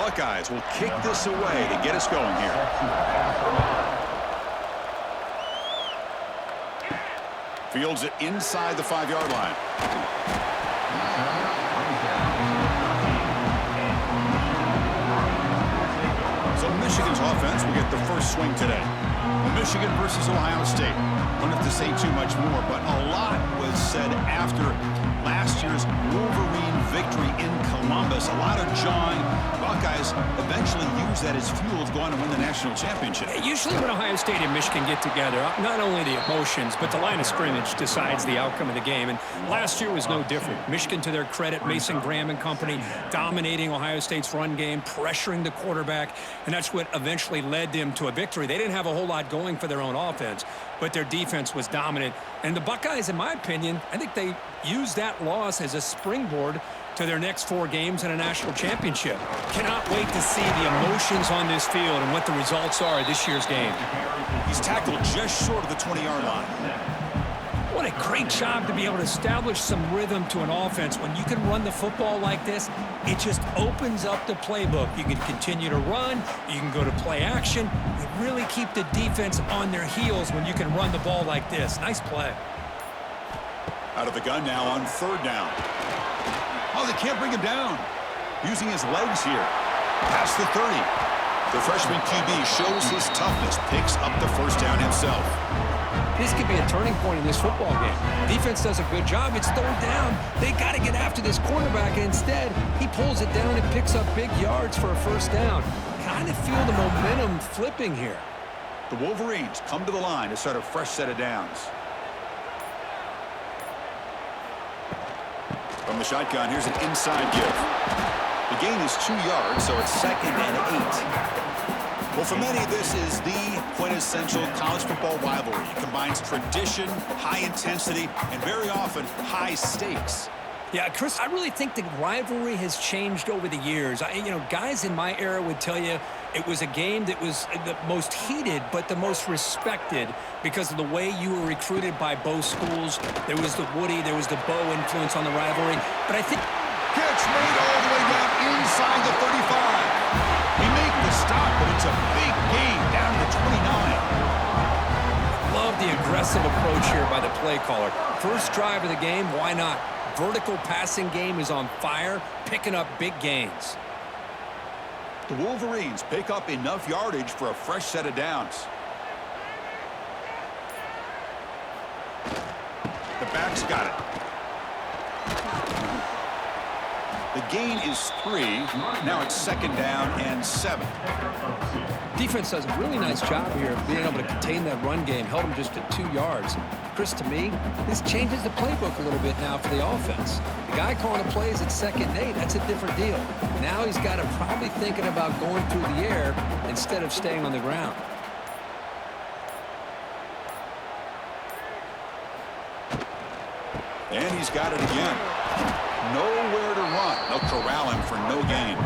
Buckeyes will kick this away to get us going here. Fields it inside the 5-yard line. So Michigan's offense will get the first swing today. Michigan versus Ohio State. Don't have to say too much more, but a lot was said after last year's Wolverine victory in Columbus. A lot of jawing. Buckeyes eventually use that as fuel to go on and win the national championship. Usually when Ohio State and Michigan get together, not only the emotions, but the line of scrimmage decides the outcome of the game. And last year was no different. Michigan, to their credit, Mason Graham and company, dominating Ohio State's run game, pressuring the quarterback, and that's what eventually led them to a victory. They didn't have a whole lot going for their own offense, but their defense was dominant. And the Buckeyes, in my opinion, I think they used that loss as a springboard to their next 4 games in a national championship. Cannot wait to see the emotions on this field and what the results are of this year's game. He's tackled just short of the 20-yard line. What a great job to be able to establish some rhythm to an offense. When you can run the football like this, it just opens up the playbook. You can continue to run. You can go to play action. You really keep the defense on their heels when you can run the ball like this. Nice play. Out of the gun now on 3rd down. Oh, they can't bring him down. Using his legs here. Past the 30. The freshman QB shows his toughness. Picks up the first down himself. This could be a turning point in this football game. Defense does a good job. It's 3rd down. They got to get after this quarterback. And instead, he pulls it down and picks up big yards for a first down. Kind of feel the momentum flipping here. The Wolverines come to the line to start a fresh set of downs. From the shotgun, here's an inside give. The gain is 2 yards, so it's 2nd and 8. Well, for many, this is the quintessential college football rivalry. It combines tradition, high intensity, and very often high stakes. Yeah, Chris, I really think the rivalry has changed over the years. Guys in my era would tell you it was a game that was the most heated but the most respected because of the way you were recruited by both schools. There was the Woody, there was the Bo influence on the rivalry. But I think... Catch made all the way down inside the 35. He made the stop, but it's a big gain down to 29. Love the aggressive approach here by the play caller. First drive of the game, why not? Vertical passing game is on fire, picking up big gains. The Wolverines pick up enough yardage for a fresh set of downs. The back's got it. The gain is 3. Now it's 2nd down and 7. Defense does a really nice job here of being able to contain that run game, held them just at 2 yards. Chris, to me, this changes the playbook a little bit now for the offense. The guy calling the plays at 2nd and 8, that's a different deal. Now he's got to probably thinking about going through the air instead of staying on the ground. And he's got it again. Nowhere to run. They'll corral him for no gain.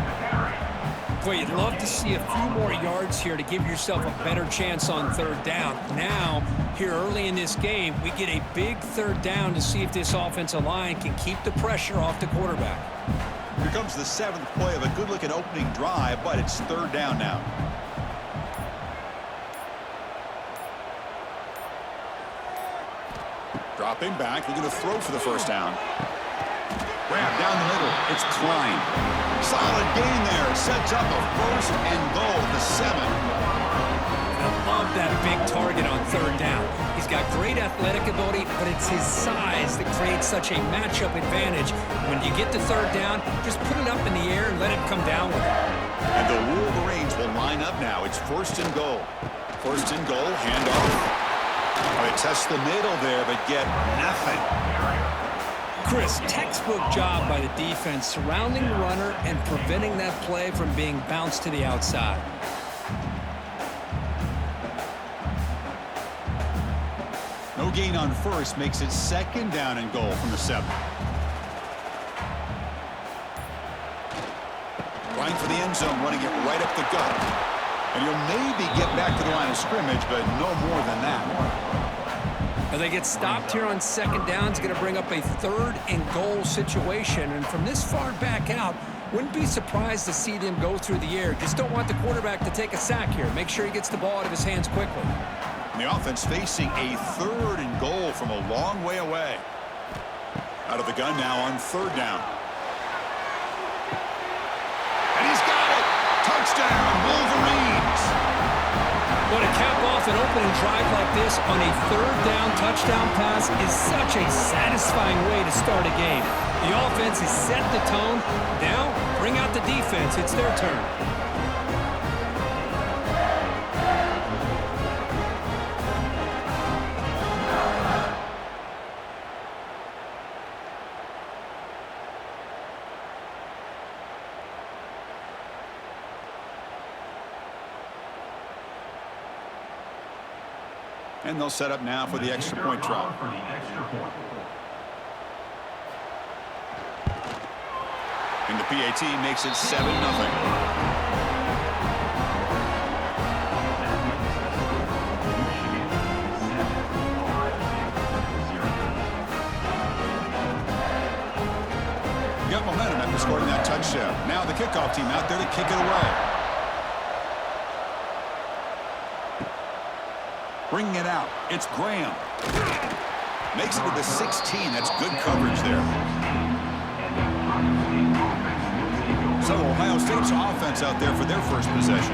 Boy, you'd love to see a few more yards here to give yourself a better chance on 3rd down. Now, here early in this game, we get a big 3rd down to see if this offensive line can keep the pressure off the quarterback. Here comes the 7th play of a good-looking opening drive, but it's 3rd down now. Dropping back, looking to throw for the first down. Grab down the middle. It's Klein. Solid gain there. Sets up a 1st and goal at the 7. I love that big target on 3rd down. He's got great athletic ability, but it's his size that creates such a matchup advantage. When you get to 3rd down, just put it up in the air and let it come down with it. And the Wolverines will line up now. It's 1st and goal. 1st and goal, handoff. They test the middle there, but get nothing. Chris, textbook job by the defense surrounding the runner and preventing that play from being bounced to the outside. No gain on 1st makes it 2nd down and goal from the 7. Trying for the end zone, running it right up the gut. And he'll maybe get back to the line of scrimmage, but no more than that. And they get stopped here on second down. It's going to bring up a 3rd and goal situation. And from this far back out, wouldn't be surprised to see them go through the air. Just don't want the quarterback to take a sack here. Make sure he gets the ball out of his hands quickly. And the offense facing a 3rd and goal from a long way away. Out of the gun now on 3rd down. And he's got it! Touchdown, Wolverines! But to cap off an opening drive like this on a 3rd down touchdown pass is such a satisfying way to start a game. The offense has set the tone. Now, bring out the defense. It's their turn. And they'll set up now for the extra point try. And the PAT makes it 7-0. Got momentum after scoring that touchdown. Now the kickoff team out there to kick it away. Bringing it out. It's Graham. Makes it to the 16. That's good coverage there. So Ohio State's offense out there for their first possession.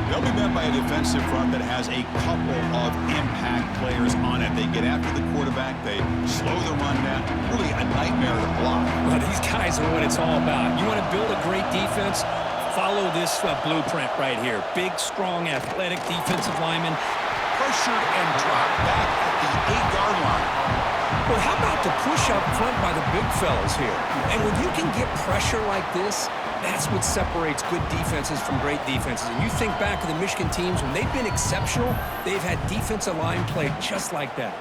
They'll be met by a defensive front that has a couple of impact players on it. They get after the quarterback. They slow the run down. Really a nightmare to block. Well, these guys are what it's all about. You want to build a great defense? Follow this blueprint right here. Big, strong, athletic defensive linemen. Pressured and dropped back at the 8-yard line. Well, how about the push up front by the big fellas here? And when you can get pressure like this, that's what separates good defenses from great defenses. And you think back to the Michigan teams, when they've been exceptional, they've had defensive line play just like that.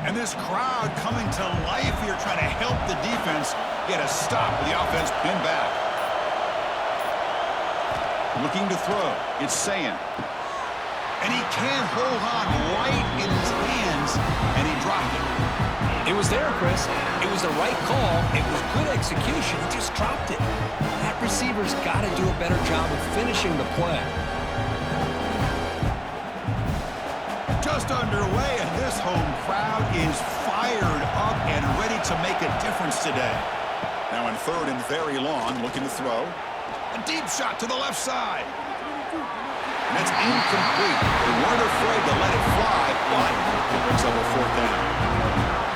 And this crowd coming to life here, trying to help the defense get a stop with the offense pinned back. Looking to throw. It's Sayin. And he can't hold on right in his hands, and he dropped it. It was there, Chris. It was the right call. It was good execution. He just dropped it. That receiver's got to do a better job of finishing the play. Just underway, and this home crowd is fired up and ready to make a difference today. Now in 3rd and very long, looking to throw. A deep shot to the left side. And that's incomplete. They weren't afraid to let it fly, but it brings up a 4th down.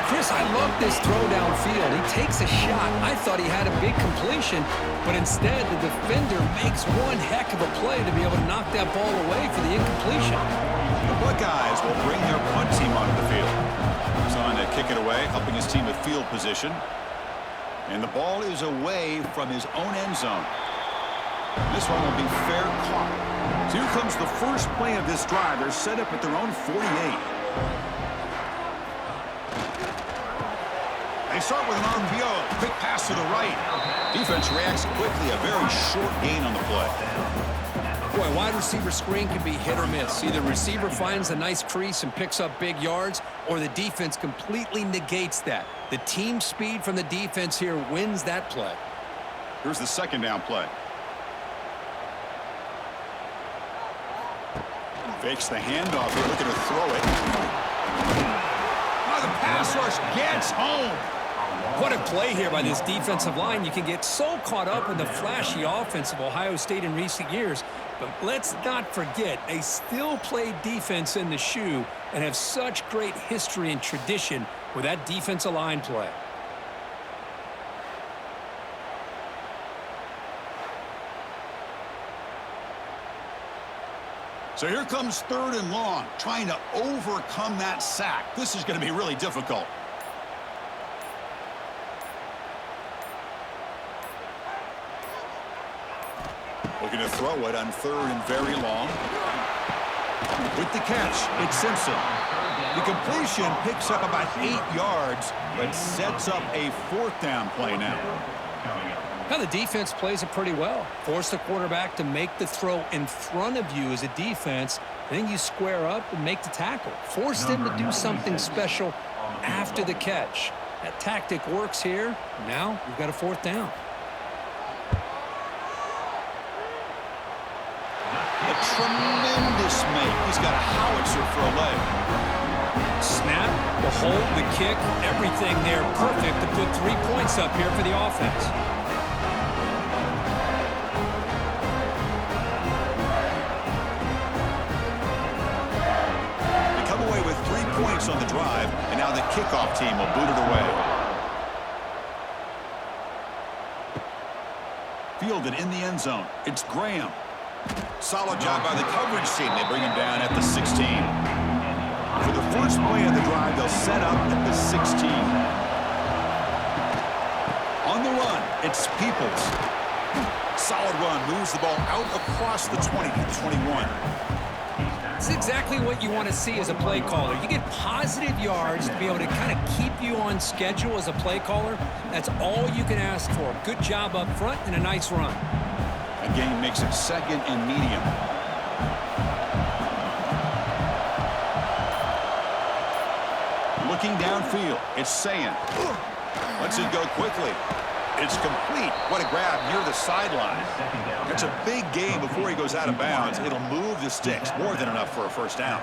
Chris, I love this throw downfield. He takes a shot. I thought he had a big completion, but instead the defender makes one heck of a play to be able to knock that ball away for the incompletion. The Buckeyes will bring their punt team onto the field. He's on to kick it away, helping his team with field position. And the ball is away from his own end zone. This one will be fair caught. So here comes the first play of this drive. They're set up at their own 48. They start with an RPO. Quick pass to the right. Defense reacts quickly. A very short gain on the play. Boy, wide receiver screen can be hit or miss. Either receiver finds a nice crease and picks up big yards, or the defense completely negates that. The team speed from the defense here wins that play. Here's the 2nd down play. Fakes the handoff here, looking to throw it. Oh, the pass rush gets home. What a play here by this defensive line. You can get so caught up in the flashy offense of Ohio State in recent years, but let's not forget, they still play defense in the shoe and have such great history and tradition with that defensive line play. So here comes 3rd and long, trying to overcome that sack. This is going to be really difficult. Looking to throw it on 3rd and very long. With the catch, it's Simpson. The completion picks up about 8 yards, but sets up a 4th down play now. Now the defense plays it pretty well. Force the quarterback to make the throw in front of you as a defense. Then you square up and make the tackle. Force them to do something special after the catch. That tactic works here. Now we've got a fourth down. A tremendous make. He's got a howitzer for a leg. Snap, the hold, the kick, everything there perfect to put 3 points up here for the offense. They come away with 3 points on the drive, and now the kickoff team will boot it away. Fielded in the end zone. It's Graham. Solid job by the coverage team. They bring him down at the 16. For the first play of the drive, they'll set up at the 16. On the run, it's Peoples. Solid run, moves the ball out across the 20 to the 21. It's exactly what you want to see as a play caller. You get positive yards to be able to kind of keep you on schedule as a play caller. That's all you can ask for. Good job up front and a nice run. Again, makes it second and medium. Looking downfield, it's Sayin. Lets it go quickly. It's complete. What a grab near the sideline. It's a big game before he goes out of bounds. It'll move the sticks. More than enough for a first down.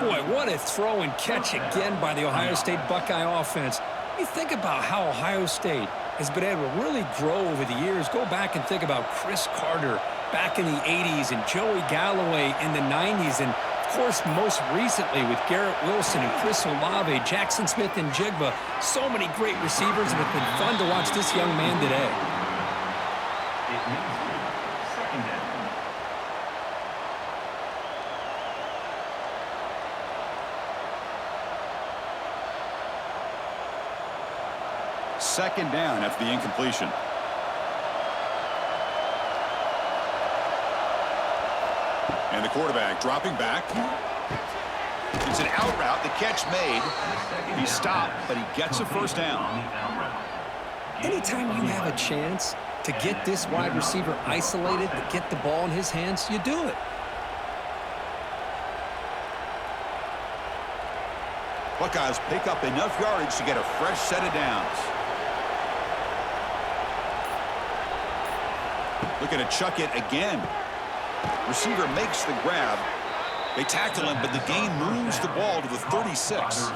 Boy, what a throw and catch again by the Ohio State Buckeye offense. You think about how Ohio State has been able to really grow over the years. Go back and think about Chris Carter back in the 80s and Joey Galloway in the 90s. And, of course, most recently with Garrett Wilson and Chris Olave, Jackson Smith and Jigba. So many great receivers, and it's been fun to watch this young man today. Second down after the incompletion. And the quarterback dropping back. It's an out route. The catch made. He stopped, but he gets a first down. Anytime you have a chance to get this wide receiver isolated, to get the ball in his hands, you do it. Buckeyes pick up enough yardage to get a fresh set of downs. Looking to chuck it again. Receiver makes the grab. They tackle him, but the gain moves the ball to the 36.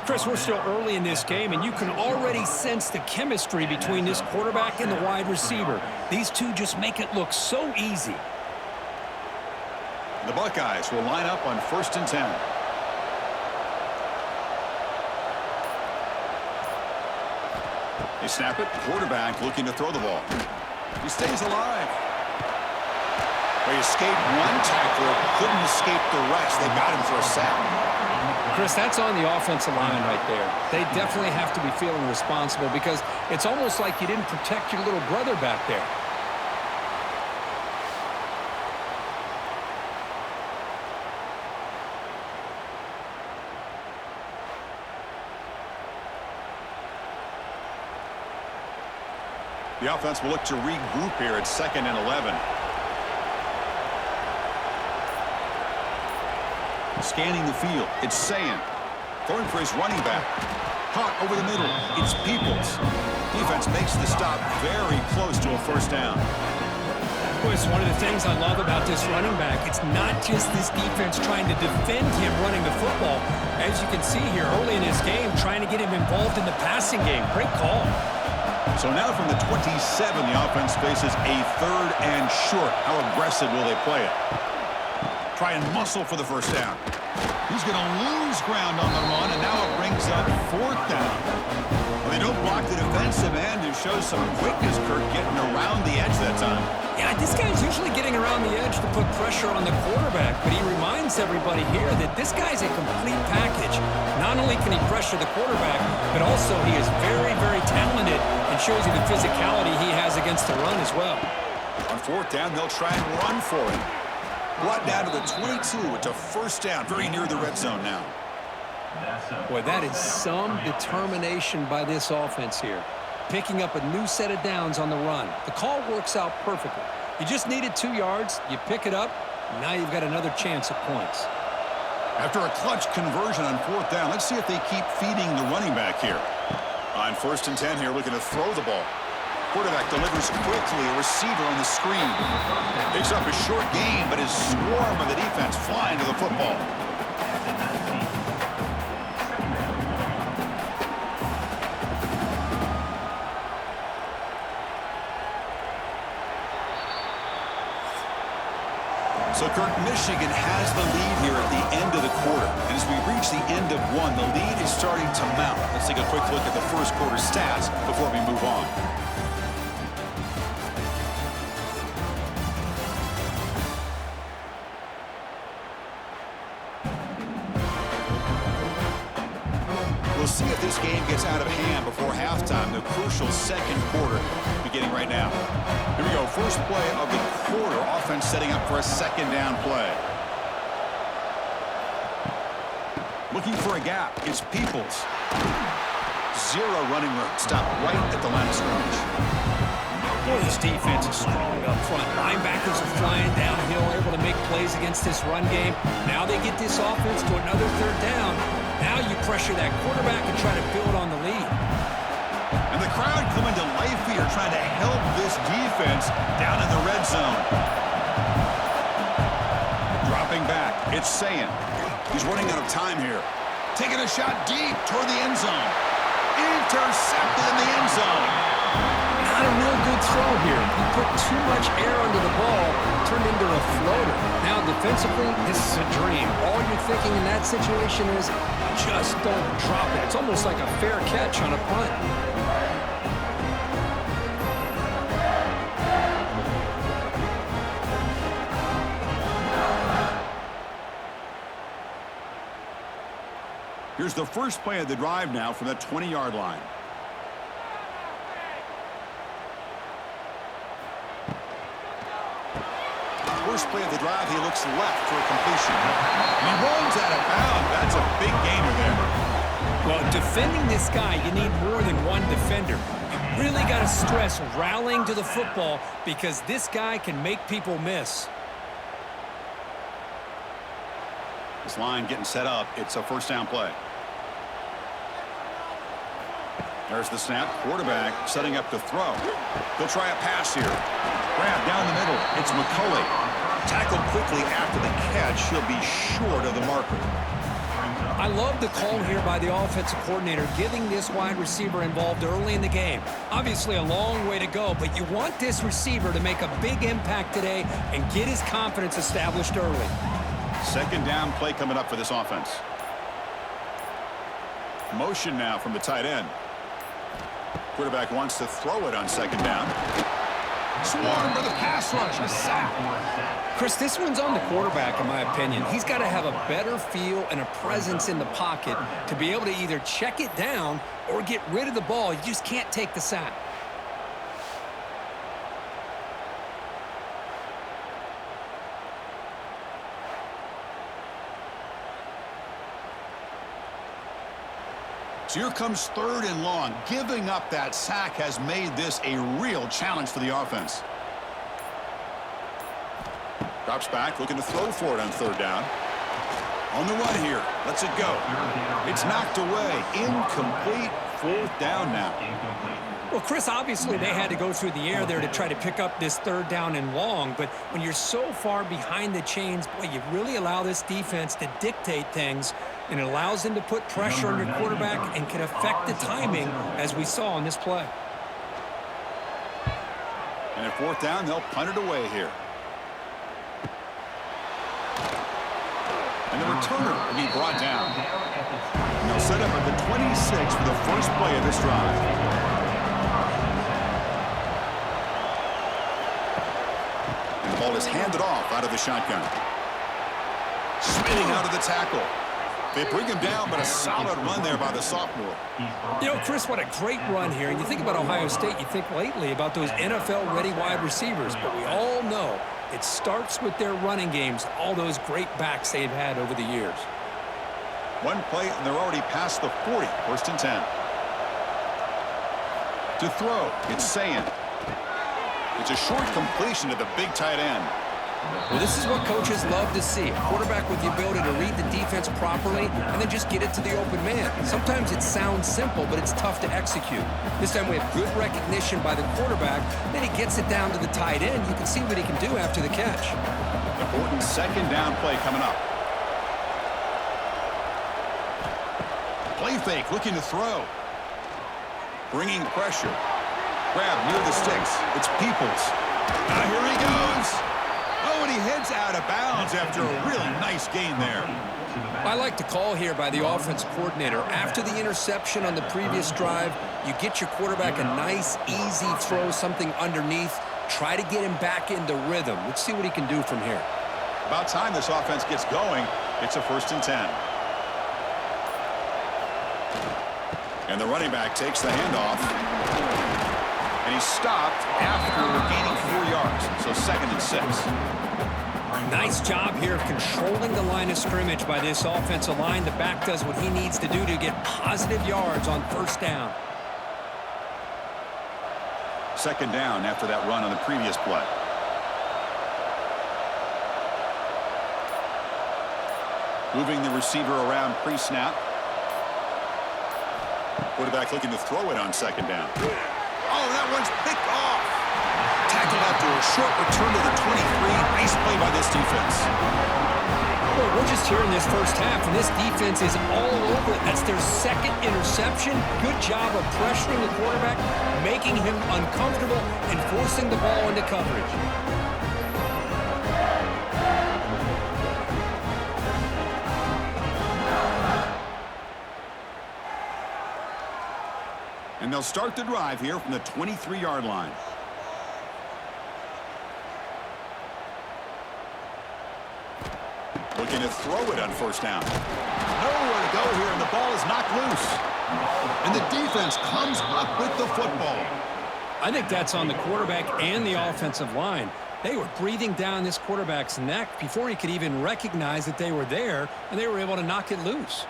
Chris, we're still early in this game, and you can already sense the chemistry between this quarterback and the wide receiver. These two just make it look so easy. The Buckeyes will line up on 1st and 10. They snap it. Quarterback looking to throw the ball. He stays alive. They escaped one tackler, couldn't escape the rest. They got him for a sack. Chris, that's on the offensive line right there. They definitely have to be feeling responsible because it's almost like you didn't protect your little brother back there. The offense will look to regroup here at 2nd and 11. Scanning the field, it's Sayin. Throwing for his running back. Caught over the middle, it's Peoples. Defense makes the stop very close to a first down. Chris, one of the things I love about this running back, it's not just this defense trying to defend him running the football. As you can see here early in this game, trying to get him involved in the passing game. Great call. So now from the 27, the offense faces a 3rd and short. How aggressive will they play it? Try and muscle for the first down. He's going to lose ground on the run, and now it brings up 4th down. Well, they don't block the defensive end, who shows some quickness, Kirk, getting around the edge that time. Yeah, this guy's usually getting around the edge to put pressure on the quarterback, but he reminds everybody here that this guy's a complete package. Not only can he pressure the quarterback, but also he is very, very talented and shows you the physicality he has against the run as well. On 4th down, they'll try and run for him. Brought down to the 22. It's a first down, very near the red zone now. Boy, that is some determination by this offense here. picking up a new set of downs on the run. The call works out perfectly. You just needed 2 yards. You pick it up. Now you've got another chance at points. After a clutch conversion on 4th down, let's see if they keep feeding the running back here. On 1st and 10 here, looking to throw the ball. Quarterback delivers quickly, a receiver on the screen. Picks up a short gain, but his swarm of the defense flying to the football. So, Kirk, Michigan has the lead here at the end of the quarter. And as we reach the end of one, the lead is starting to mount. Let's take a quick look at the first quarter stats before we move on. We'll see if this game gets out of hand before halftime. The crucial second quarter beginning right now. Here we go. First play of the quarter. Offense setting up for a 2nd down play. Looking for a gap. It's Peoples. 0 running room. Stop right at the line of scrimmage. Boy, this defense is strong up front. Linebackers are flying downhill, able to make plays against this run game. Now they get this offense to another 3rd down. Now you pressure that quarterback and try to build on the lead. And the crowd coming to life here, trying to help this defense down in the red zone. Dropping back, it's Sayin. He's running out of time here. Taking a shot deep toward the end zone. Intercepted in the end zone. Not a real good throw here. He put too much air under the ball, turned into a floater. Now defensively, this is a dream. All you're thinking in that situation is just don't drop it. It's almost like a fair catch on a punt. Here's the first play of the drive now from that 20-yard line. First play of the drive, he looks left for a completion. And he runs out of bounds. That's a big gainer there. Well, defending this guy, you need more than one defender. You really got to stress rallying to the football because this guy can make people miss. This line getting set up. It's a 1st down play. There's the snap. Quarterback setting up to throw. He'll try a pass here. Grab down the middle. It's McCulley. Tackled quickly after the catch. He'll be short of the marker. I love the call here by the offensive coordinator, giving this wide receiver involved early in the game. Obviously a long way to go, but you want this receiver to make a big impact today and get his confidence established early. 2nd down play coming up for this offense. Motion now from the tight end. Quarterback wants to throw it on 2nd down. Swarm for the pass rush. A sack. Chris, this one's on the quarterback, in my opinion. He's got to have a better feel and a presence in the pocket to be able to either check it down or get rid of the ball. You just can't take the sack. So here comes 3rd and long. Giving up that sack has made this a real challenge for the offense. Drops back, looking to throw for it on 3rd down. On the run here. Lets it go. It's knocked away. Incomplete. 4th down now. Well, Chris, obviously they had to go through the air there to try to pick up this 3rd down and long, but when you're so far behind the chains, boy, you really allow this defense to dictate things, and it allows them to put pressure on your quarterback and can affect the timing, as we saw on this play. And at 4th down, they'll punt it away here. And the returner will be brought down. And they'll set up at the 26 for the first play of this drive. And the ball is handed off out of the shotgun. Spinning out of the tackle. They bring him down, but a solid run there by the sophomore. You know, Chris, what a great run here. And you think about Ohio State, you think lately about those NFL-ready wide receivers. But we all know it starts with their running games, all those great backs they've had over the years. One play, and they're already past the 40. 1st and 10. To throw, it's saying. It's a short completion to the big tight end. Well, this is what coaches love to see. A quarterback with the ability to read the defense properly and then just get it to the open man. Sometimes it sounds simple, but it's tough to execute. This time we have good recognition by the quarterback. Then he gets it down to the tight end. You can see what he can do after the catch. Important second down play coming up. Play fake, looking to throw. Bringing pressure. Grab near the sticks. It's Peoples. Now here he goes. Oh, and he heads out of bounds after a really nice gain there. I like the call here by the offense coordinator. After the interception on the previous drive, you get your quarterback a nice, easy throw, something underneath. Try to get him back into rhythm. Let's see what he can do from here. About time this offense gets going. It's a 1st and 10. And the running back takes the handoff. And he's stopped after gaining 4 yards. So 2nd and 6. Nice job here of controlling the line of scrimmage by this offensive line. The back does what he needs to do to get positive yards on 1st down. 2nd down after that run on the previous play. Moving the receiver around pre-snap. Quarterback looking to throw it on 2nd down. Oh, that one's picked off. Tackled after a short return to the 23. Nice play by this defense. Well, we're just here in this first half, and this defense is all over it. That's their 2nd interception. Good job of pressuring the quarterback, making him uncomfortable, and forcing the ball into coverage. And they'll start the drive here from the 23-yard line. Looking to throw it on 1st down. Nowhere to go here, and the ball is knocked loose. And the defense comes up with the football. I think that's on the quarterback and the offensive line. They were breathing down this quarterback's neck before he could even recognize that they were there, and they were able to knock it loose.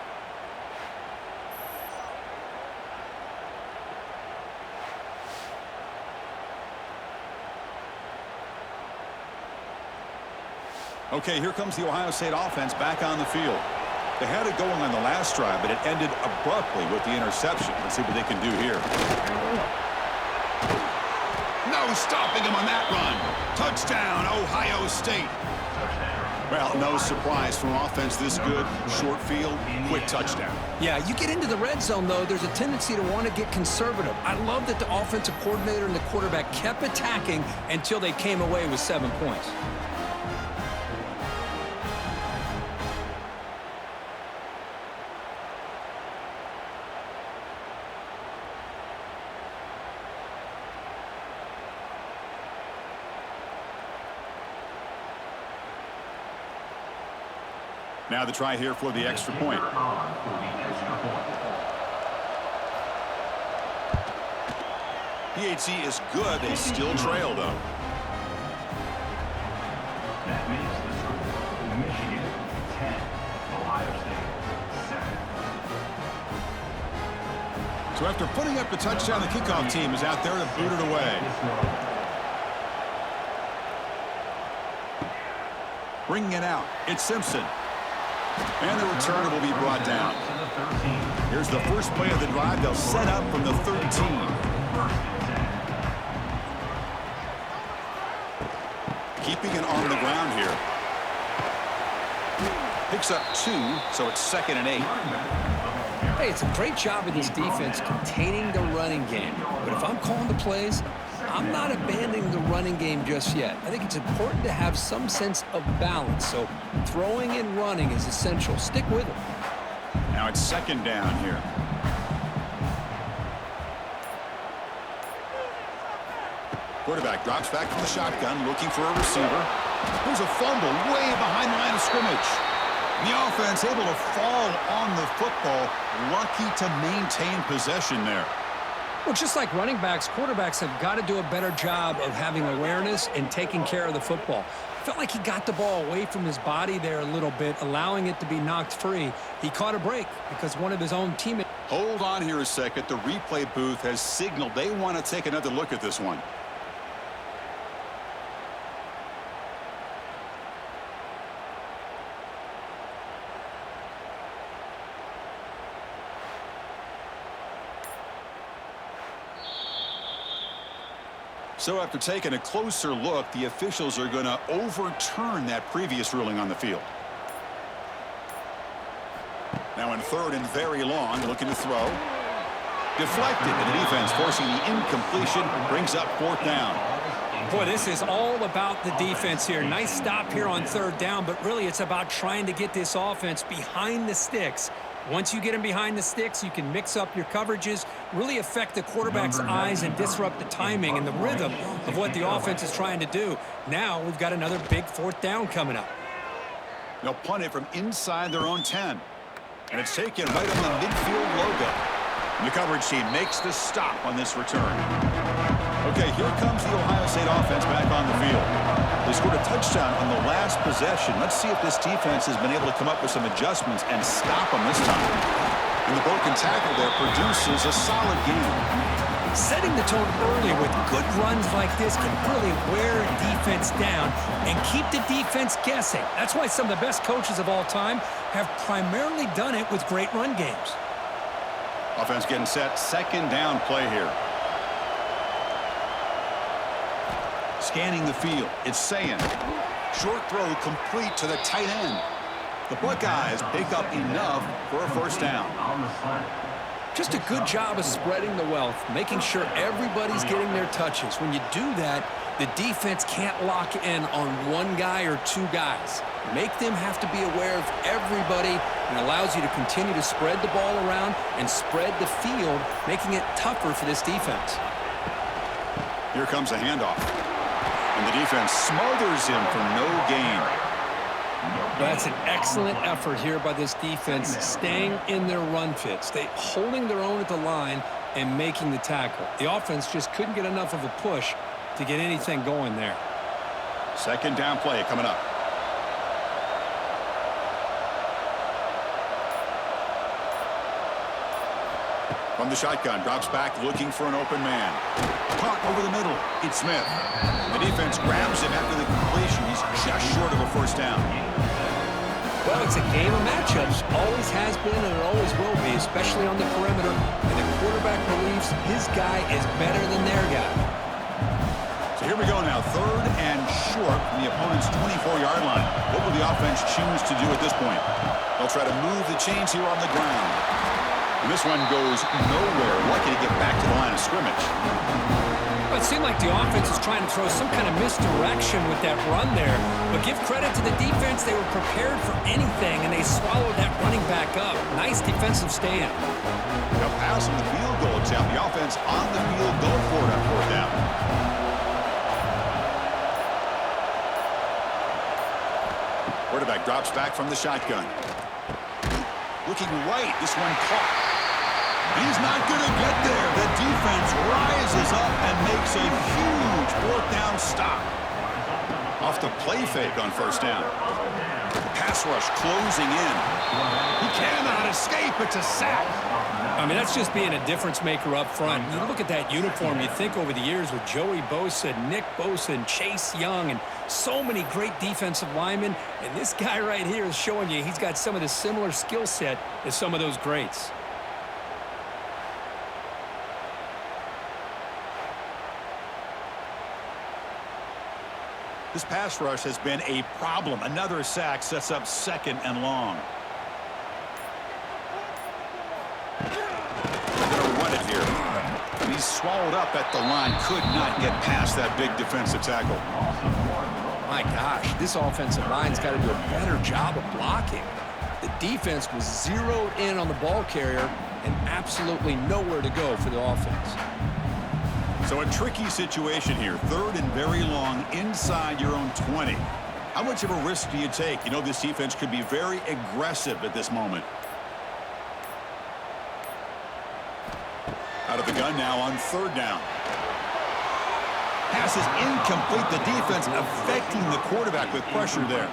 Okay, here comes the Ohio State offense back on the field. They had it going on the last drive, but it ended abruptly with the interception. Let's see what they can do here. No stopping him on that run. Touchdown, Ohio State. Well, no surprise from offense this good. Short field, quick touchdown. Yeah, you get into the red zone, though, there's a tendency to want to get conservative. I love that the offensive coordinator and the quarterback kept attacking until they came away with 7 points. Now the try here for the extra point. PHC is good. They still trail, though. That makes the score Michigan 10, Ohio State 7. So after putting up the touchdown, the kickoff team is out there to boot it away. Bringing it out, it's Simpson. And the return will be brought down. Here's the first play of the drive. They'll set up from the 13. Keeping it on the ground here. Picks up 2, so it's 2nd and 8. Hey, it's a great job of this defense containing the running game. But if I'm calling the plays, I'm not abandoning the running game just yet. I think it's important to have some sense of balance. So throwing and running is essential. Stick with it. Now it's 2nd down here. Quarterback drops back from the shotgun, looking for a receiver. There's a fumble way behind the line of scrimmage. The offense able to fall on the football, lucky to maintain possession there. Well, just like running backs, quarterbacks have got to do a better job of having awareness and taking care of the football. Felt like he got the ball away from his body there a little bit, allowing it to be knocked free. He caught a break because one of his own teammates... Hold on here a second. The replay booth has signaled they want to take another look at this one. So after taking a closer look, the officials are going to overturn that previous ruling on the field. Now in 3rd and very long, looking to throw. Deflected, and the defense forcing the incompletion, brings up 4th down. Boy, this is all about the defense here. Nice stop here on 3rd down, but really it's about trying to get this offense behind the sticks. Once you get them behind the sticks, you can mix up your coverages, really affect the quarterback's eyes and disrupt the timing and the rhythm of what the offense is trying to do. Now we've got another big 4th down coming up. They'll punt it from inside their own 10. And it's taken right on the midfield logo. And the coverage team makes the stop on this return. Okay, here comes the Ohio State offense back on the field. They scored a touchdown on the last possession. Let's see if this defense has been able to come up with some adjustments and stop them this time. And the broken tackle there produces a solid game. Setting the tone early with good runs like this can really wear a defense down and keep the defense guessing. That's why some of the best coaches of all time have primarily done it with great run games. Offense getting set. 2nd down play here. Scanning the field. It's saying short throw complete to the tight end. The Buckeyes pick up enough for a 1st down. Just a good job of spreading the wealth, making sure everybody's getting their touches. When you do that, the defense can't lock in on one guy or 2 guys. Make them have to be aware of everybody, and allows you to continue to spread the ball around and spread the field, making it tougher for this defense. Here comes a handoff. And the defense smothers him for no gain. That's an excellent effort here by this defense, staying in their run fits. They holding their own at the line and making the tackle. The offense just couldn't get enough of a push to get anything going there. 2nd down play coming up. From the shotgun, drops back looking for an open man. Caught over the middle. It's Smith. The defense grabs him after the completion. He's just short of a 1st down. Well, it's a game of matchups. Always has been and it always will be, especially on the perimeter. And the quarterback believes his guy is better than their guy. So here we go now. 3rd and short from the opponent's 24-yard line. What will the offense choose to do at this point? They'll try to move the chains here on the ground. And this one goes nowhere. Lucky to get back to the line of scrimmage. Well, it seemed like the offense was trying to throw some kind of misdirection with that run there. But give credit to the defense. They were prepared for anything, and they swallowed that running back up. Nice defensive stand. Now passing the field goal attempt. The offense on the field going for it on 4th down. Quarterback drops back from the shotgun. Looking right. This one caught. He's not going to get there. The defense rises up and makes a huge 4th down stop. Off the play fake on 1st down. Pass rush closing in. He cannot escape. It's a sack. I mean, that's just being a difference maker up front. You look at that uniform, you think over the years with Joey Bosa, Nick Bosa, and Chase Young, and so many great defensive linemen. And this guy right here is showing you he's got some of the similar skill set as some of those greats. This pass rush has been a problem. Another sack sets up 2nd and long. They're going to run it here. And he's swallowed up at the line. Could not get past that big defensive tackle. My gosh, this offensive line's got to do a better job of blocking. The defense was zeroed in on the ball carrier and absolutely nowhere to go for the offense. So a tricky situation here. 3rd and very long inside your own 20. How much of a risk do you take? You know this defense could be very aggressive at this moment. Out of the gun now on 3rd down. Pass is incomplete. The defense affecting the quarterback with pressure there.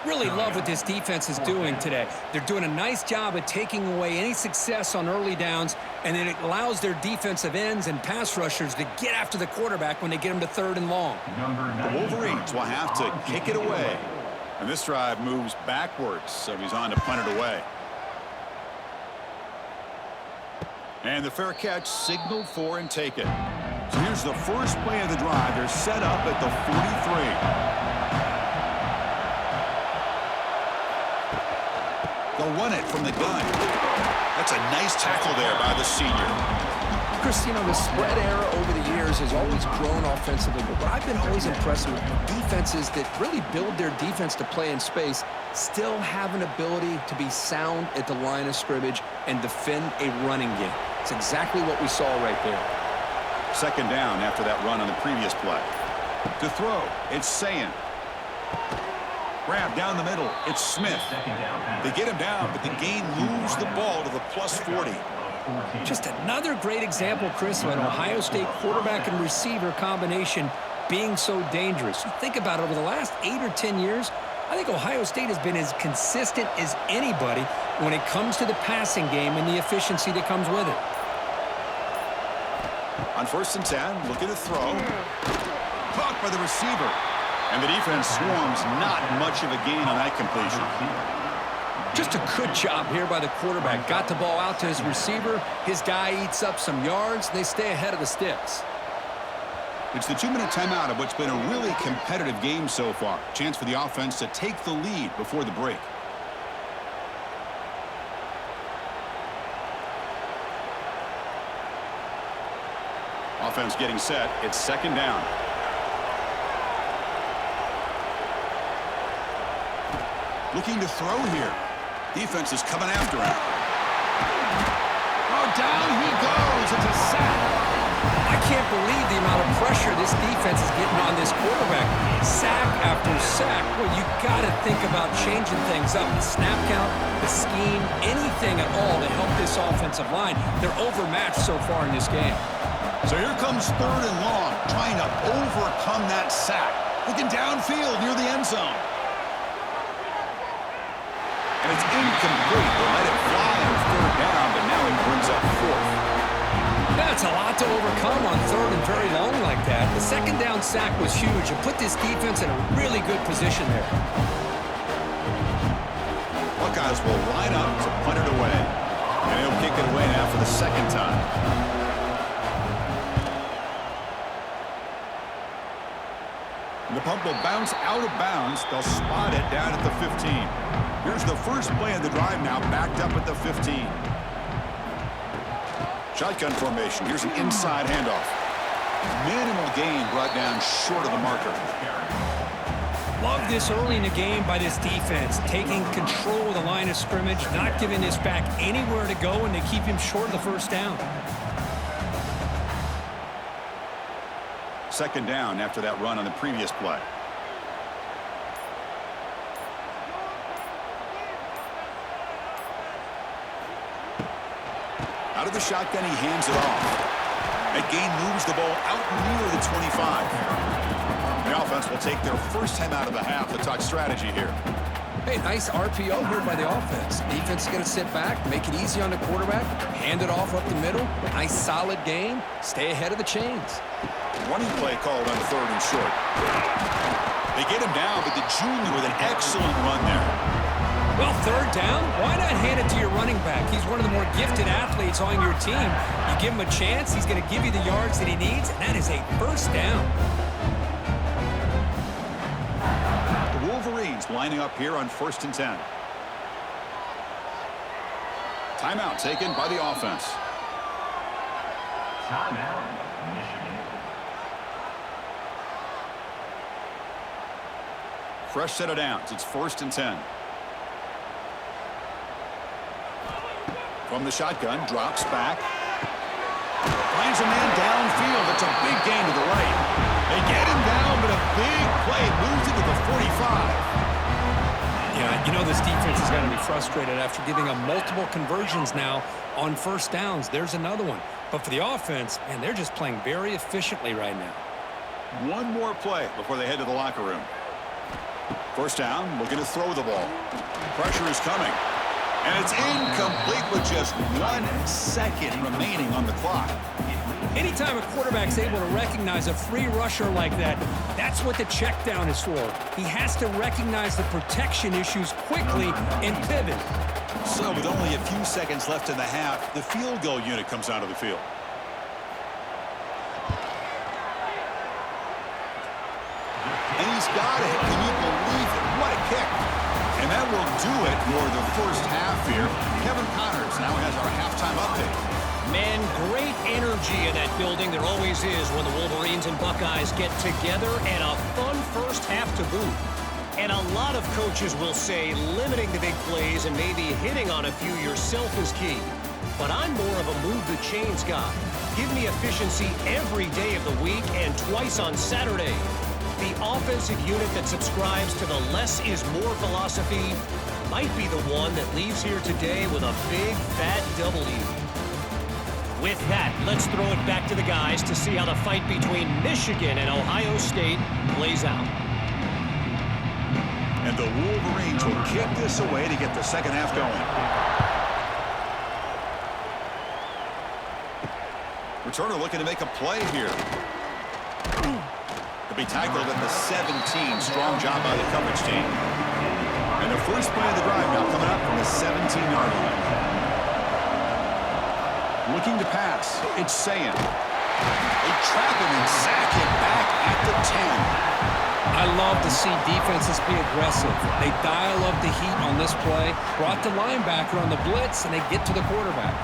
Really love what this defense is doing today. They're doing a nice job of taking away any success on early downs, and then it allows their defensive ends and pass rushers to get after the quarterback when they get them to 3rd and long. The Wolverines will have to kick it away. And this drive moves backwards, so he's on to punt it away. And the fair catch signaled for and taken. So here's the first play of the drive. They're set up at the 43. They'll run it from the gun. That's a nice tackle there by the senior. Chris, you know, the spread era over the years has always grown offensively, but what I've been always impressed with defenses that really build their defense to play in space still have an ability to be sound at the line of scrimmage and defend a running game. It's exactly what we saw right there. 2nd down after that run on the previous play. To throw, it's Sayin. Grab down the middle. It's Smith. They get him down, but the gain moves the ball to the +40. Just another great example, Chris, of an Ohio State quarterback and receiver combination being so dangerous. You think about it, over the last 8 or 10 years, I think Ohio State has been as consistent as anybody when it comes to the passing game and the efficiency that comes with it. On 1st and 10, looking to throw. Caught by the receiver. And the defense swarms, not much of a gain on that completion. Just a good job here by the quarterback. Got the ball out to his receiver. His guy eats up some yards. They stay ahead of the sticks. It's the 2-minute timeout of what's been a really competitive game so far. Chance for the offense to take the lead before the break. Offense getting set. It's 2nd down. Looking to throw here. Defense is coming after him. Oh, down he goes. It's a sack. I can't believe the amount of pressure this defense is getting on this quarterback. Sack after sack. Well, you got to think about changing things up. The snap count, the scheme, anything at all to help this offensive line. They're overmatched so far in this game. So here comes 3rd and long, trying to overcome that sack. Looking downfield near the end zone. And it's incomplete. They let it fly on 3rd down, but now he brings up 4th. That's a lot to overcome on 3rd and very long like that. The 2nd down sack was huge and put this defense in a really good position there. Buckeyes will line up to punt it away. And he'll kick it away now for the 2nd time. And the punt will bounce out of bounds. They'll spot it down at the 15. Here's the first play of the drive now, backed up at the 15. Shotgun formation. Here's an inside handoff. Minimal gain brought down short of the marker. Love this early in the game by this defense, taking control of the line of scrimmage, not giving this back anywhere to go, and they keep him short of the 1st down. 2nd down after that run on the previous play. Out of the shotgun, he hands it off. That gain moves the ball out near the 25. The offense will take their first time out of the half to talk strategy here. Hey, nice RPO here by the offense. Defense is going to sit back, make it easy on the quarterback, hand it off up the middle. Nice solid game. Stay ahead of the chains. Running play called on 3rd and short. They get him down, but the junior with an excellent run there. Well, 3rd down, why not hand it to your running back? He's one of the more gifted athletes on your team. You give him a chance, he's going to give you the yards that he needs, and that is a 1st down. The Wolverines lining up here on 1st and 10. Timeout taken by the offense. Timeout, Michigan. Fresh set of downs. It's 1st and 10. From the shotgun, drops back. Finds a man downfield. It's a big gain to the right. They get him down, but a big play moves it to the 45. Yeah, you know this defense has got to be frustrated after giving up multiple conversions now on 1st downs. There's another one. But for the offense, man, they're just playing very efficiently right now. One more play before they head to the locker room. First down, looking to throw the ball. Pressure is coming. And it's incomplete with just 1 second remaining on the clock. Anytime a quarterback's able to recognize a free rusher like that, that's what the check down is for. He has to recognize the protection issues quickly and pivot. So with only a few seconds left in the half, the field goal unit comes out of the field. And he's got it. Can you believe it? What a kick. And that will do it for the first half here. Kevin Connors now has our halftime update. Man, great energy in that building. There always is when the Wolverines and Buckeyes get together, and a fun first half to boot. And a lot of coaches will say limiting the big plays and maybe hitting on a few yourself is key. But I'm more of a move the chains guy. Give me efficiency every day of the week and twice on Saturday. The offensive unit that subscribes to the less is more philosophy might be the one that leaves here today with a big fat W. With that, let's throw it back to the guys to see how the fight between Michigan and Ohio State plays out. And the Wolverines will kick this away to get the second half going. Returner looking to make a play here. To be tackled at the 17. Strong job by the coverage team. And the first play of the drive now coming up from the 17-yard line. Looking to pass. It's Sayin. They trap him and sack him back at the 10. I love to see defenses be aggressive. They dial up the heat on this play, brought the linebacker on the blitz, and they get to the quarterback.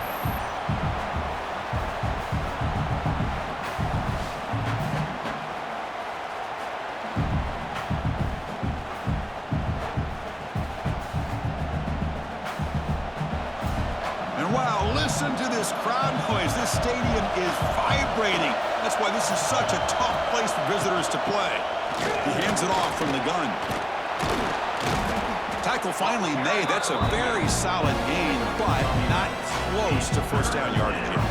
Listen to this crowd noise. This stadium is vibrating. That's why this is such a tough place for visitors to play. He hands it off from the gun. Tackle finally made. That's a very solid gain, but not close to first down yardage here.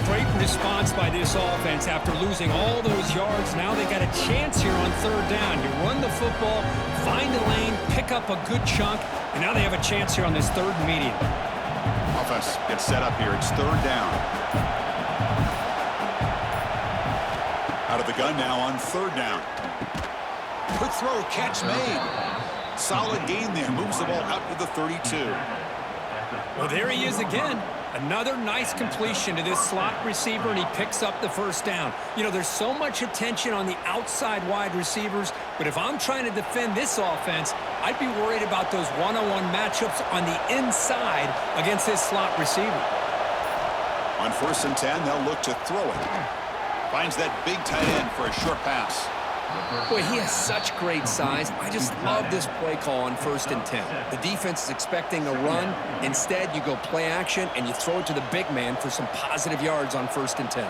Great response by this offense after losing all those yards. Now they got a chance here on third down. You run the football, find a lane, pick up a good chunk, and now they have a chance here on this third and medium. Offense gets set up here. It's third down. Out of the gun now on third down. Quick throw, catch made. Solid gain there. Moves the ball out to the 32. Well, there he is again. Another nice completion to this slot receiver, and he picks up the first down. You know, there's so much attention on the outside wide receivers, but if I'm trying to defend this offense, I'd be worried about those one-on-one matchups on the inside against this slot receiver. On first and 10, they'll look to throw it. Finds that big tight end for a short pass. Boy, he has such great size. I just love this play call on first and 10. The defense is expecting a run. Instead, you go play action, and you throw it to the big man for some positive yards on first and 10.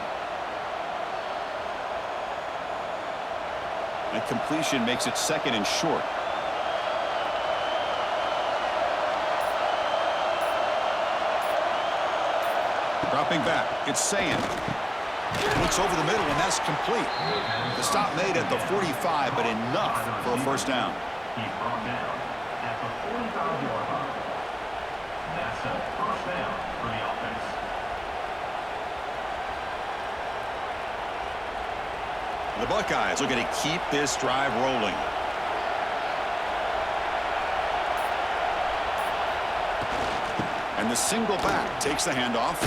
That completion makes it second and short. Dropping back, it's Sayin. Looks over the middle, and that's complete. The stop made at the 45, but enough for a first down. He's brought down at the 45-yard line. That's a first down for the offense. The Buckeyes looking to keep this drive rolling. And the single back takes the handoff.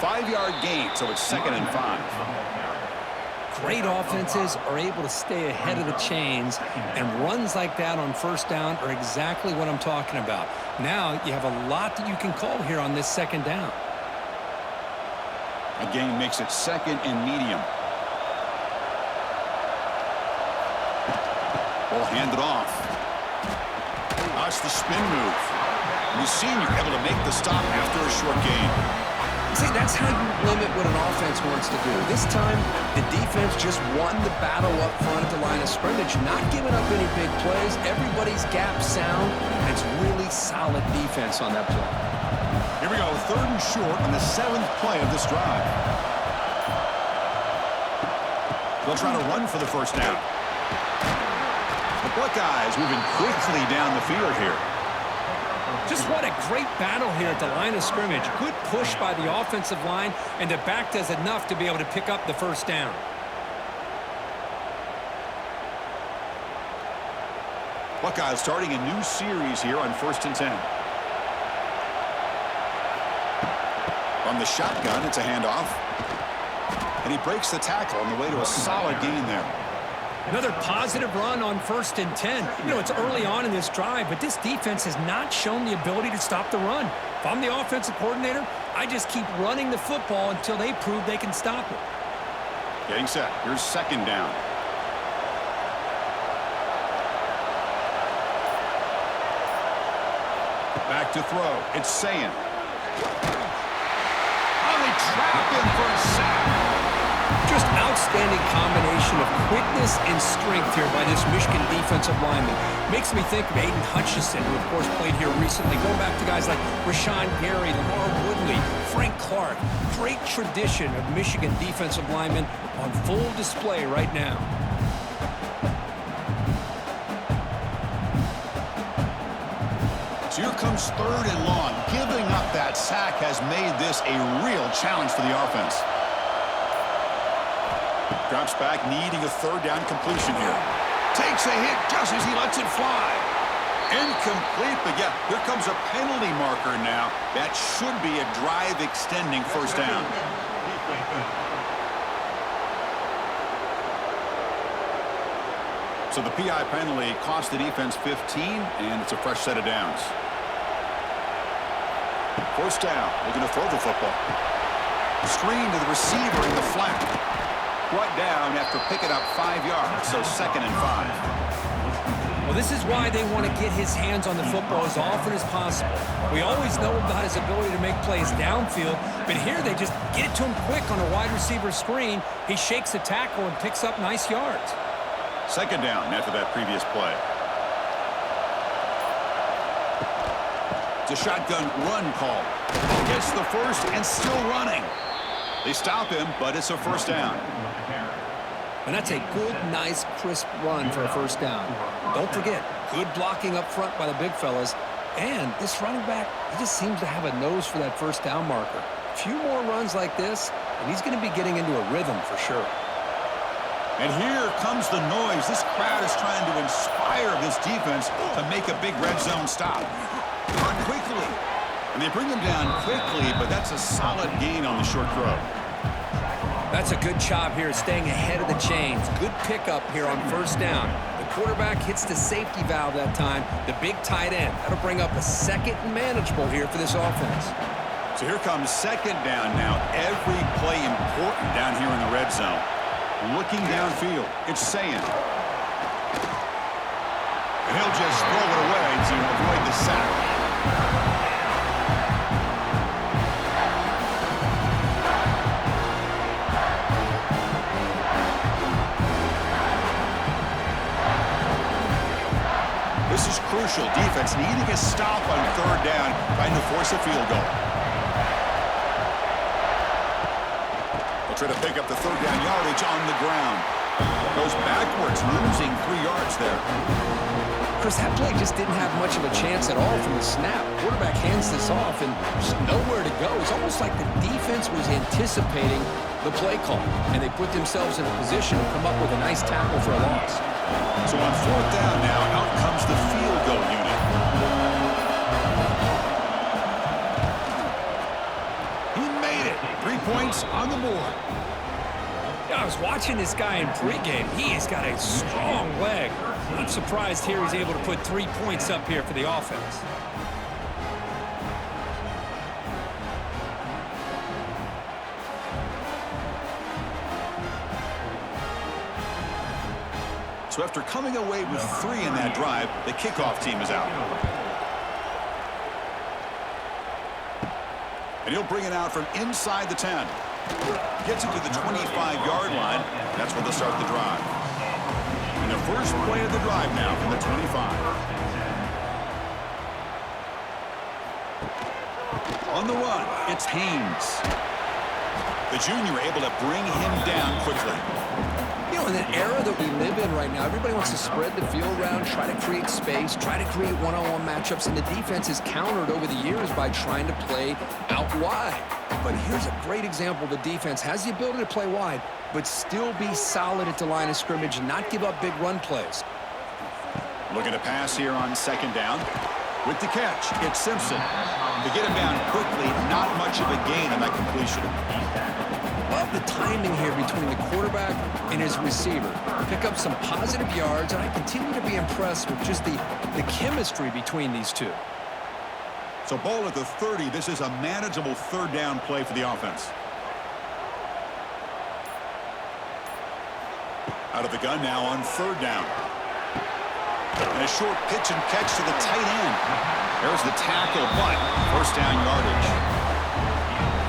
5-yard gain, so it's second and 5. Great offenses are able to stay ahead of the chains, and runs like that on first down are exactly what I'm talking about. Now you have a lot that you can call here on this second down. A gain makes it second and medium. Ball handed off. That's the spin move. You've seen you're able to make the stop after a short gain. See, that's how you limit what an offense wants to do. This time, the defense just won the battle up front at the line of scrimmage, not giving up any big plays. Everybody's gap sound, and it's really solid defense on that play. Here we go, 3rd and short on the 7th play of this drive. They'll try to run for the first down. The Buckeyes moving quickly down the field here. Just what a great battle here at the line of scrimmage. Good push by the offensive line, and the back does enough to be able to pick up the first down. Buckeyes starting a new series here on 1st and 10. From the shotgun, it's a handoff. And he breaks the tackle on the way to a solid gain there. Another positive run on 1st and 10. You know, it's early on in this drive, but this defense has not shown the ability to stop the run. If I'm the offensive coordinator, I just keep running the football until they prove they can stop it. Getting set. Here's 2nd down. Back to throw. It's Sayin. Oh, they trap him for a sack. Just outstanding combination of quickness and strength here by this Michigan defensive lineman. Makes me think of Aiden Hutchinson, who of course played here recently. Going back to guys like Rashawn Gary, Lamar Woodley, Frank Clark. Great tradition of Michigan defensive linemen on full display right now. So here comes 3rd and long. Giving up that sack has made this a real challenge for the offense. Drops back, needing a 3rd down completion here. Takes a hit just as he lets it fly. Incomplete, but yeah, here comes a penalty marker now. That should be a drive-extending first down. So the PI penalty cost the defense 15, and it's a fresh set of downs. 1st down, looking to throw the football. Screen to the receiver in the flat. Brought down after picking up 5 yards, so 2nd and 5. Well, this is why they want to get his hands on the football as often as possible. We always know about his ability to make plays downfield, but here they just get it to him quick on a wide receiver screen. He shakes the tackle and picks up nice yards. 2nd down after that previous play. It's a shotgun run call. Gets the first and still running. They stop him, but it's a first down. And that's a good, nice, crisp run for a first down. Don't forget, good blocking up front by the big fellas. And this running back, he just seems to have a nose for that first down marker. A few more runs like this, and he's going to be getting into a rhythm for sure. And here comes the noise. This crowd is trying to inspire this defense to make a big red zone stop. Run quickly. And they bring him down quickly, but that's a solid gain on the short throw. That's a good job here, staying ahead of the chains. Good pickup here on first down. The quarterback hits the safety valve that time, the big tight end. That'll bring up a 2nd and manageable here for this offense. So here comes 2nd down now. Every play important down here in the red zone. Looking downfield, it's Sayin. And he'll just throw it away to avoid the sack. This is crucial. Defense needing a stop on 3rd down, trying to force a field goal. They'll try to pick up the 3rd down yardage on the ground. Goes backwards, losing 3 yards there. Chris, that play just didn't have much of a chance at all from the snap. Quarterback hands this off, and there's nowhere to go. It's almost like the defense was anticipating the play call, and they put themselves in a position to come up with a nice tackle for a loss. So on 4th down now, out comes the field goal unit. He made it. 3 points on the board. Yeah, I was watching this guy in pregame. He's got a strong leg. I'm surprised here he's able to put 3 points up here for the offense. So after coming away with 3 in that drive, the kickoff team is out. And he'll bring it out from inside the 10. Gets it to the 25-yard line. That's where they'll start the drive. And the first play of the drive now from the 25. On On the run, it's Haynes. The junior able to bring him down quickly. You know, in the era that we live in right now, everybody wants to spread the field around, try to create space, try to create one-on-one matchups, and the defense is countered over the years by trying to play out wide. But here's a great example. The defense has the ability to play wide, but still be solid at the line of scrimmage and not give up big run plays. Looking to pass here on second down. With the catch, it's Simpson. To get him down quickly, not much of a gain on that completion. Love the timing here between the quarterback and his receiver. Pick up some positive yards, and I continue to be impressed with just the chemistry between these two. So ball at the 30. This is a manageable third down play for the offense. Out of the gun now on third down. And a short pitch and catch to the tight end. There's the tackle, but first down yardage.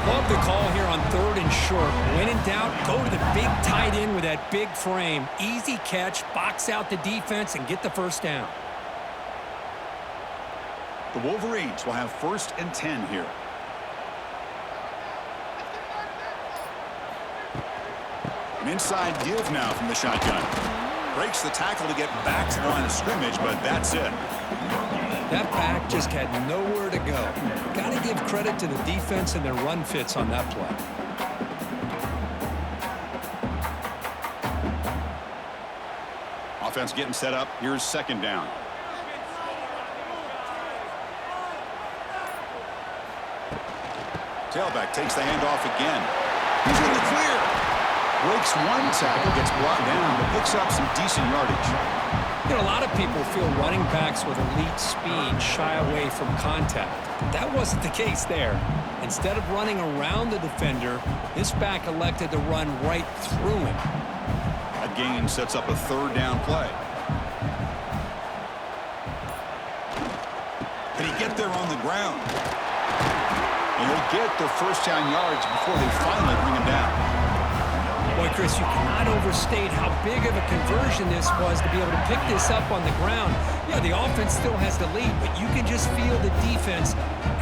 Love the call here on third and short. When in doubt, go to the big tight end with that big frame. Easy catch, box out the defense, and get the first down. The Wolverines will have 1st and 10 here. An inside give now from the shotgun. Breaks the tackle to get back to the line of scrimmage, but that's it. That back just had nowhere to go. Got to give credit to the defense and their run fits on that play. Offense getting set up. Here's second down. Tailback takes the handoff again. He's in the clear. Breaks one tackle, gets brought down, but picks up some decent yardage. You know, a lot of people feel running backs with elite speed shy away from contact. But that wasn't the case there. Instead of running around the defender, this back elected to run right through him. That gain sets up a third down play. Can he get there on the ground? And he'll get the first down yards before they finally bring him down. Boy, Chris, you cannot overstate how big of a conversion this was to be able to pick this up on the ground. Yeah, the offense still has the lead, but you can just feel the defense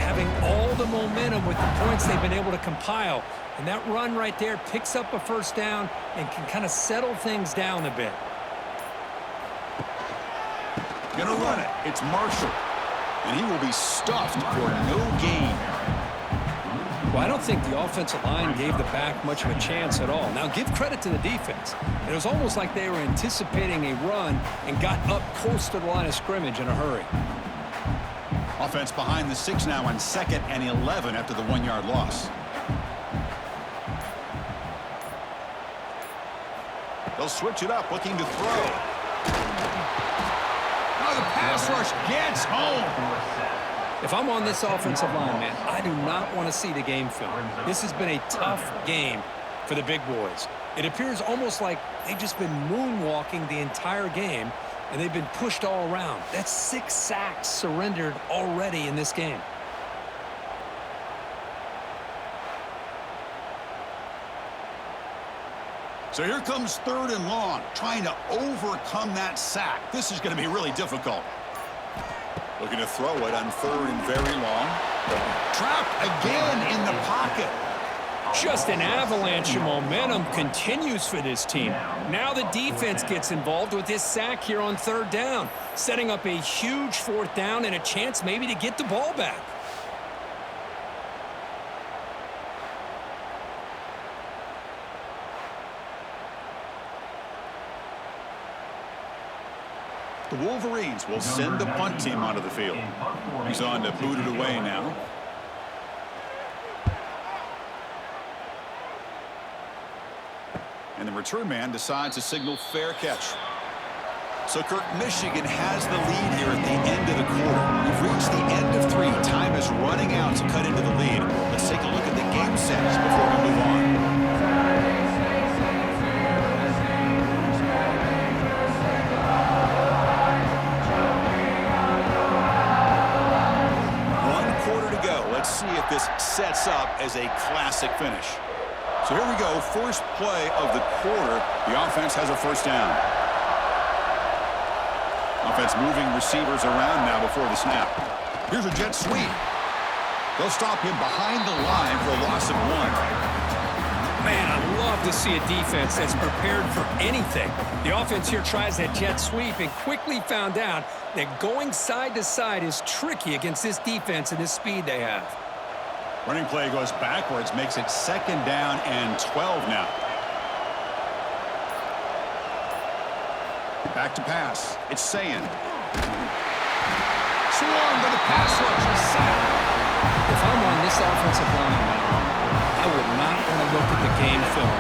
having all the momentum with the points they've been able to compile. And that run right there picks up a first down and can kind of settle things down a bit. Gonna run it. It's Marshall. And he will be stuffed for no gain. Well, I don't think the offensive line gave the back much of a chance at all. Now, give credit to the defense. It was almost like they were anticipating a run and got up close to the line of scrimmage in a hurry. Offense behind the 6 now on 2nd and 11 after the 1-yard loss. They'll switch it up, looking to throw. Now the pass rush gets home. If I'm on this offensive line, man, I do not want to see the game film. This has been a tough game for the big boys. It appears almost like they've just been moonwalking the entire game, and they've been pushed all around. That's 6 sacks surrendered already in this game. So here comes 3rd and long, trying to overcome that sack. This is going to be really difficult. Looking to throw it on 3rd and very long. Trapped again in the pocket. Just an avalanche of momentum continues for this team. Now the defense gets involved with this sack here on 3rd down, setting up a huge 4th down and a chance maybe to get the ball back. The Wolverines will send the punt team onto the field. He's on to boot it away now. And the return man decides to signal fair catch. So, Kirk, Michigan has the lead here at the end of the quarter. We've reached the end of 3. Time is running out to cut into the lead. Let's take a look at the game sets before we move on. Let's see if this sets up as a classic finish. So here we go. First play of the quarter. The offense has a first down. Offense moving receivers around now before the snap. Here's a jet sweep. They'll stop him behind the line for a loss of 1. Man, I love to see a defense that's prepared for anything. The offense here tries that jet sweep and quickly found out that going side to side is tricky against this defense and this speed they have. Running play goes backwards, makes it 2nd down and 12 now. Back to pass. It's Sayin. Swung by the pass rush. He's sacked. If I'm on this offensive line now, I would not want to look at the game film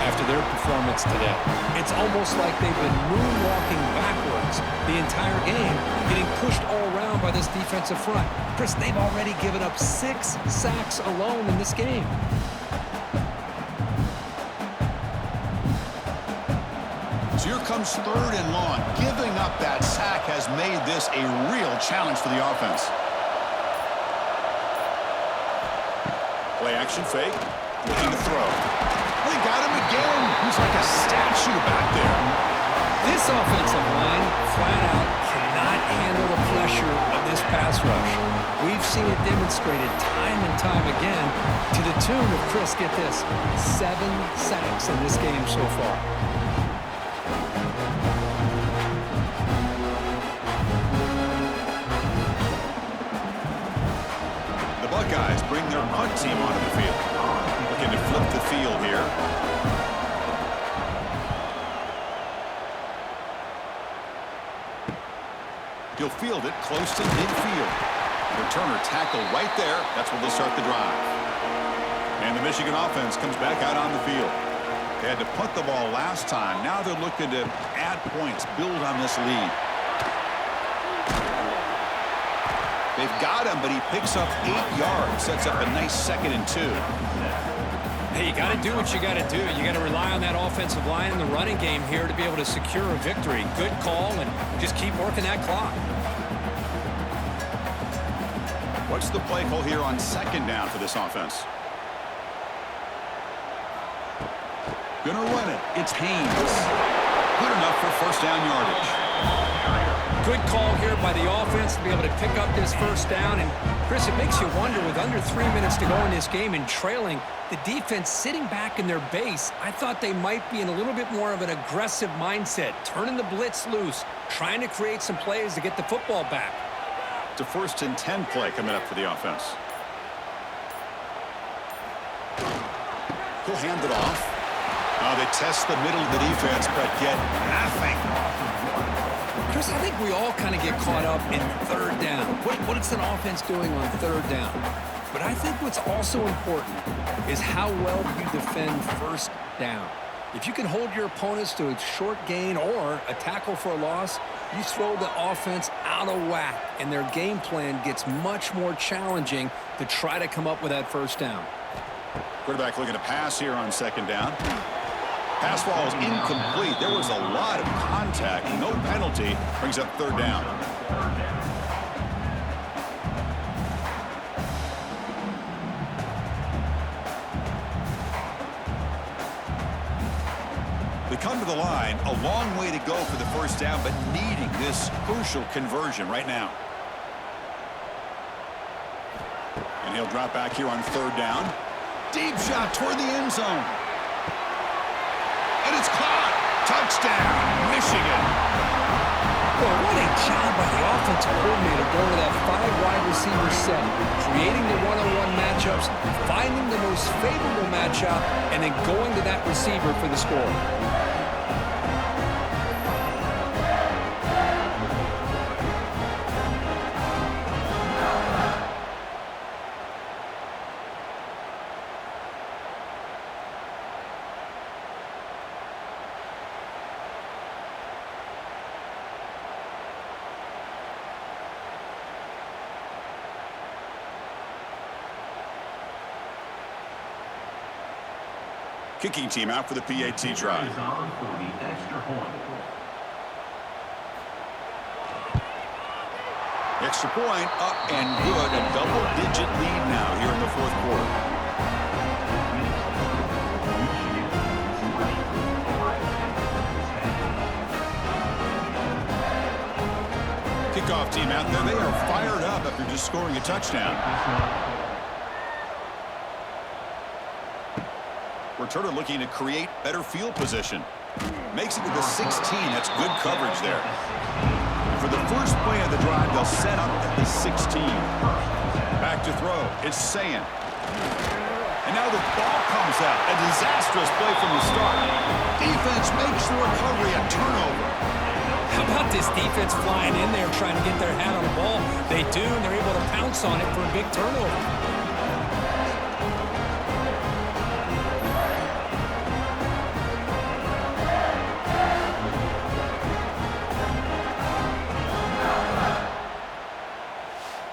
after their performance today. It's almost like they've been moonwalking backwards the entire game, getting pushed all around by this defensive front. Chris, they've already given up 6 sacks alone in this game. So here comes 3rd and long. Giving up that sack has made this a real challenge for the offense. Play action fake. Looking to throw. They got him again. He's like a statue back there. This offensive line, flat out, cannot handle the pressure of this pass rush. We've seen it demonstrated time and time again to the tune of, Chris, get this, 7 sacks in this game so far. The Buckeyes bring their punt team onto the field. Looking to flip the field here. He'll field it close to midfield. Returner tackled right there. That's where they'll start the drive. And the Michigan offense comes back out on the field. They had to punt the ball last time. Now they're looking to add points, build on this lead. They've got him, but he picks up 8 yards. Sets up a nice 2nd and 2. Hey, you got to do what you got to do. You got to rely on that offensive line in the running game here to be able to secure a victory. Good call, and just keep working that clock. What's the play call here on 2nd down for this offense? Gonna run it. It's Haynes. Good enough for 1st down yardage. Good call here by the offense to be able to pick up this 1st down. And, Chris, it makes you wonder, with under 3 minutes to go in this game and trailing, the defense sitting back in their base, I thought they might be in a little bit more of an aggressive mindset, turning the blitz loose, trying to create some plays to get the football back. It's a 1st and 10 play coming up for the offense. He'll hand it off. They test the middle of the defense, but get nothing. Chris, I think we all kind of get caught up in 3rd down. What is an offense doing on 3rd down? But I think what's also important is how well you defend 1st down. If you can hold your opponents to a short gain or a tackle for a loss, you throw the offense out of whack, and their game plan gets much more challenging to try to come up with that 1st down. Quarterback looking to pass here on 2nd down. Pass ball is incomplete. There was a lot of contact. No penalty. Brings up 3rd down. They come to the line. A long way to go for the 1st down, but needing this crucial conversion right now. And he'll drop back here on 3rd down. Deep shot toward the end zone. And it's caught. Touchdown, Michigan. Well, what a job by the offensive coordinator going to that 5-wide receiver set, creating the one-on-one matchups, finding the most favorable matchup, and then going to that receiver for the score. Kicking team out for the PAT try. Extra point up and good. A double-digit lead now here in the 4th quarter. Kickoff team out there. They are fired up after just scoring a touchdown. returner looking to create better field position. Makes it to the 16. That's good coverage there. For the first play of the drive, they'll set up at the 16. Back to throw. It's Sayan. And now the ball comes out. A disastrous play from the start. Defense makes the recovery a turnover. How about this defense flying in there trying to get their hat on the ball? They do, and they're able to pounce on it for a big turnover.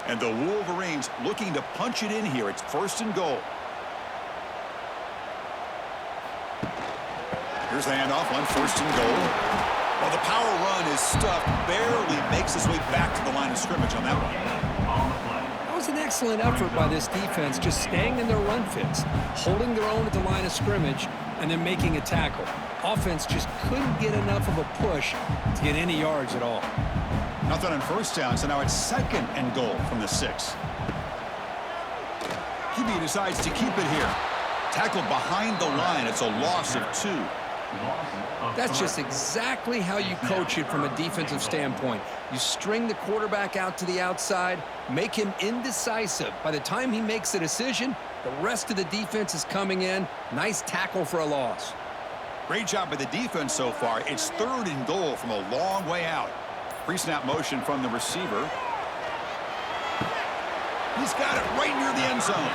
And the Wolverines looking to punch it in here. It's 1st and goal. Here's the handoff on 1st and goal. Well, the power run is stuffed. Barely makes his way back to the line of scrimmage on that one. That was an excellent effort by this defense, just staying in their run fits, holding their own at the line of scrimmage, and then making a tackle. Offense just couldn't get enough of a push to get any yards at all. Nothing on 1st down, so now it's 2nd and goal from the 6. QB decides to keep it here. Tackled behind the line. It's a loss of 2. That's just exactly how you coach it from a defensive standpoint. You string the quarterback out to the outside, make him indecisive. By the time he makes a decision, the rest of the defense is coming in. Nice tackle for a loss. Great job by the defense so far. It's 3rd and goal from a long way out. Pre-snap motion from the receiver. He's got it right near the end zone.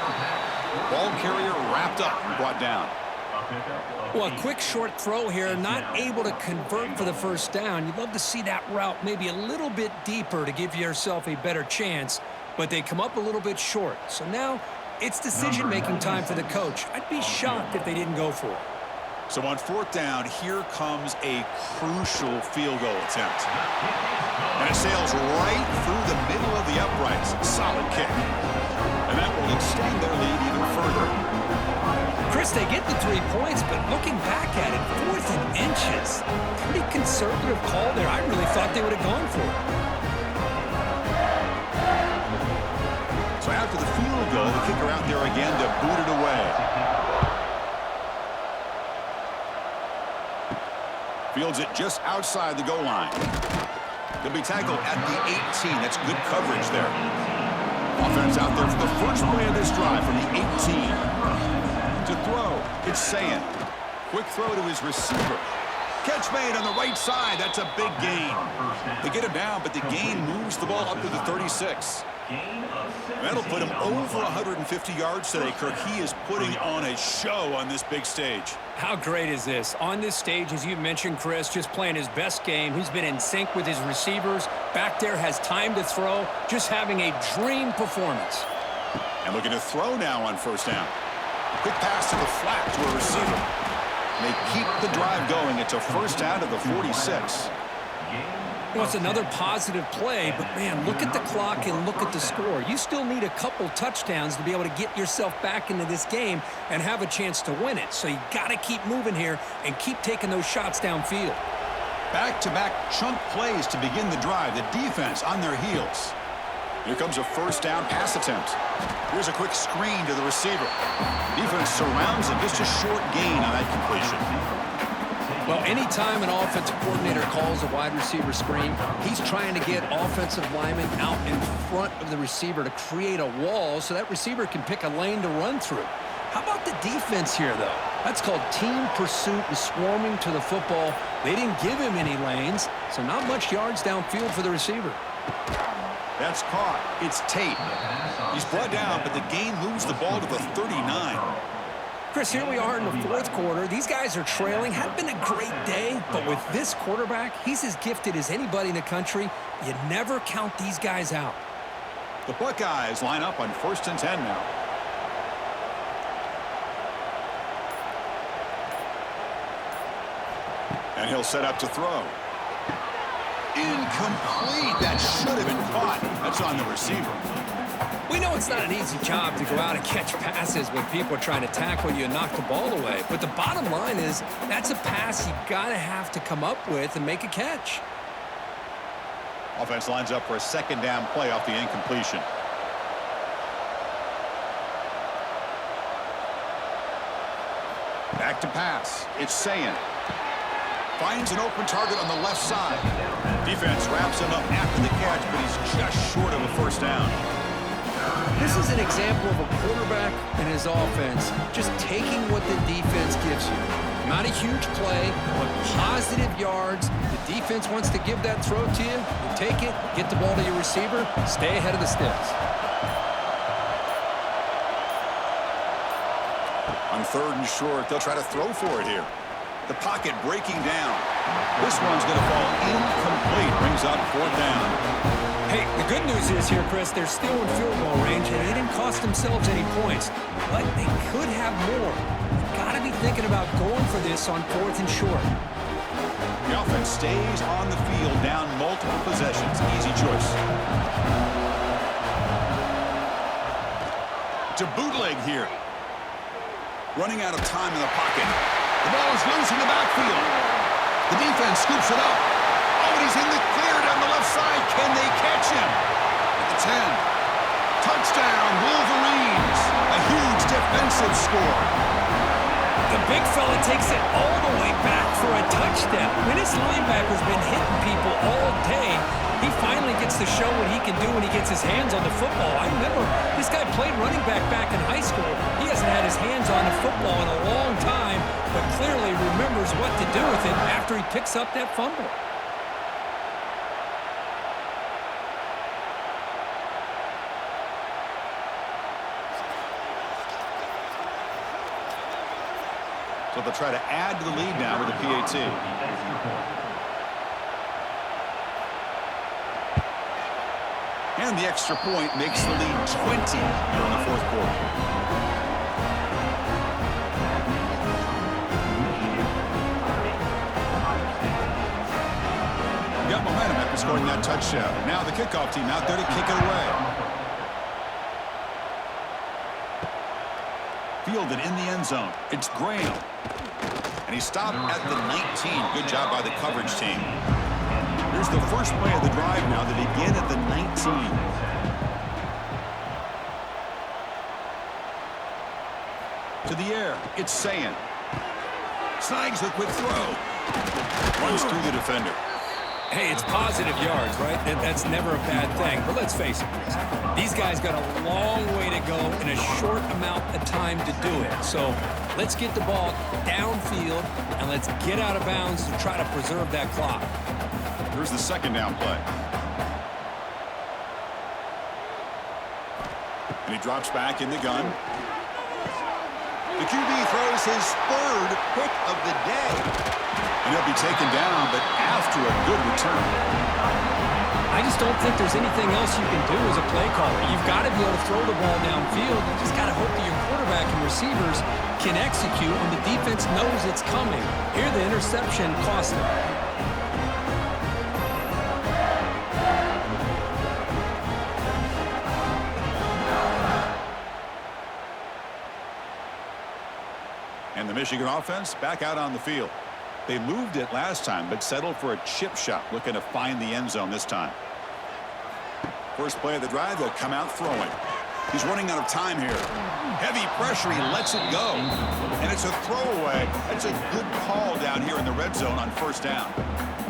Ball carrier wrapped up and brought down. Well, a quick short throw here, not able to convert for the 1st down. You'd love to see that route maybe a little bit deeper to give yourself a better chance, but they come up a little bit short. So now it's decision-making time for the coach. I'd be shocked if they didn't go for it. So on 4th down, here comes a crucial field goal attempt. And it sails right through the middle of the uprights. Solid kick. And that will extend their lead even further. Chris, they get the 3 points, but looking back at it, 4th and inches. Pretty conservative call there. I really thought they would have gone for it. So after the field goal, the kicker out there again to boot it away. Fields it just outside the goal line. They'll be tackled at the 18. That's good coverage there. Offense out there for the first play of this drive from the 18. To throw, it's Sayan. Quick throw to his receiver. Catch made on the right side. That's a big gain. They get him down, but the gain moves the ball up to the 36. That'll put him over 150 yards today, Kirk. He is putting on a show on this big stage. How great is this? On this stage, as you mentioned, Chris, just playing his best game. He's been in sync with his receivers. Back there, has time to throw. Just having a dream performance. And looking to throw now on 1st down. Quick pass to the flat to a receiver. They keep the drive going. It's a 1st down to the 46. Well, it's another positive play, but, man, look at the clock and look at the score. You still need a couple touchdowns to be able to get yourself back into this game and have a chance to win it. So you got to keep moving here and keep taking those shots downfield. Back-to-back chunk plays to begin the drive. The defense on their heels. Here comes a 1st down pass attempt. Here's a quick screen to the receiver. Defense surrounds him. Just a short gain on that completion. Well, anytime an offensive coordinator calls a wide receiver screen, he's trying to get offensive linemen out in front of the receiver to create a wall so that receiver can pick a lane to run through. How about the defense here, though? That's called team pursuit and swarming to the football. They didn't give him any lanes, so not much yards downfield for the receiver. That's caught. It's Tate. He's brought down, but the gain moves the ball to the 39. Chris, here we are in the 4th quarter. These guys are trailing. Hadn't been a great day, but with this quarterback, he's as gifted as anybody in the country. You never count these guys out. The Buckeyes line up on 1st and 10 now. And he'll set up to throw. Incomplete. That should have been caught. That's on the receiver. We know it's not an easy job to go out and catch passes when people are trying to tackle you and knock the ball away. But the bottom line is that's a pass you got to have to come up with and make a catch. Offense lines up for a 2nd down play off the incompletion. Back to pass. It's Sayin. Finds an open target on the left side. Defense wraps him up after the catch, but he's just short of a first down. This is an example of a quarterback and his offense just taking what the defense gives you. Not a huge play, but positive yards. The defense wants to give that throw to you. You take it, get the ball to your receiver, stay ahead of the sticks. On 3rd and short, they'll try to throw for it here. The pocket breaking down. This one's going to fall incomplete. Brings up 4th down. Hey, the good news is here, Chris, they're still in field goal range, and they didn't cost themselves any points. But they could have more. You've got to be thinking about going for this on 4th and short. The offense stays on the field, down multiple possessions. Easy choice. To bootleg here. Running out of time in the pocket. The ball is loose in the backfield. The defense scoops it up. Oh, and he's in the clear down the left side. Can they catch him? At the 10. Touchdown, Wolverines. A huge defensive score. The big fella takes it all the way back for a touchdown. When this linebacker's been hitting people all day, he finally gets to show what he can do when he gets his hands on the football. I remember this guy played running back in high school. He hasn't had his hands on the football in a long time, but clearly remembers what to do with it after he picks up that fumble. So they'll try to add to the lead now with the PAT. And the extra point makes the lead 20 here in the 4th quarter. Got momentum after scoring that touchdown. Now the kickoff team out there to kick it away. Fielded in the end zone. It's Graham. And he stopped at the 19. Good job by the coverage team. Here's the first play of the drive now. They begin at the 19. To the air. It's Sayin. Snags a quick throw. Runs through the defender. Hey, it's positive yards, right? That's never a bad thing. But let's face it, Chris. These guys got a long way to go in a short amount of time to do it. So let's get the ball downfield, and let's get out of bounds to try to preserve that clock. Here's the 2nd down play. And he drops back in the gun. The QB throws his 3rd pick of the day. And he'll be taken down, but after a good return. I just don't think there's anything else you can do as a play caller. You've got to be able to throw the ball downfield. You just got to hope that your quarterback and receivers can execute when the defense knows it's coming. Here, the interception cost them. And the Michigan offense back out on the field. They moved it last time, but settled for a chip shot, looking to find the end zone this time. First play of the drive, they'll come out throwing. He's running out of time here. Heavy pressure, he lets it go. And it's a throwaway. It's a good call down here in the red zone on 1st down.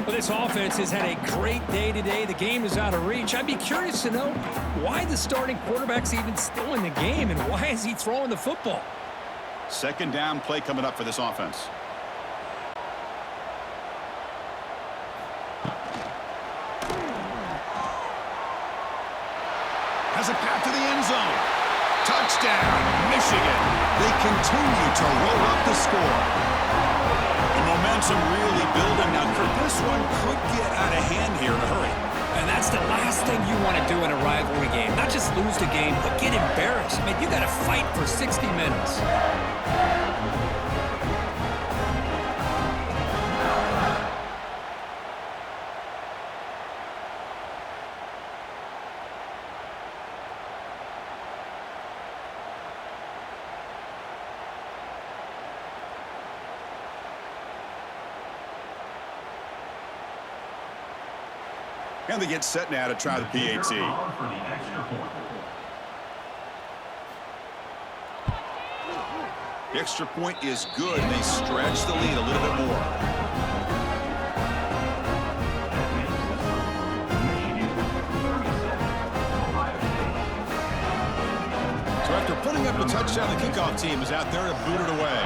Well, this offense has had a great day today. The game is out of reach. I'd be curious to know why the starting quarterback's even still in the game, and why is he throwing the football? 2nd down play coming up for this offense. Has a path to the end zone. Touchdown, Michigan. They continue to roll up the score. The momentum really building now. This one could get out of hand here in a hurry. And that's the last thing you want to do in a rivalry game. Not just lose the game, but get embarrassed. I mean, you got to fight for 60 minutes. And they get set now to try the PAT. The extra point is good, and they stretch the lead a little bit more. So after putting up a touchdown, the kickoff team is out there to boot it away.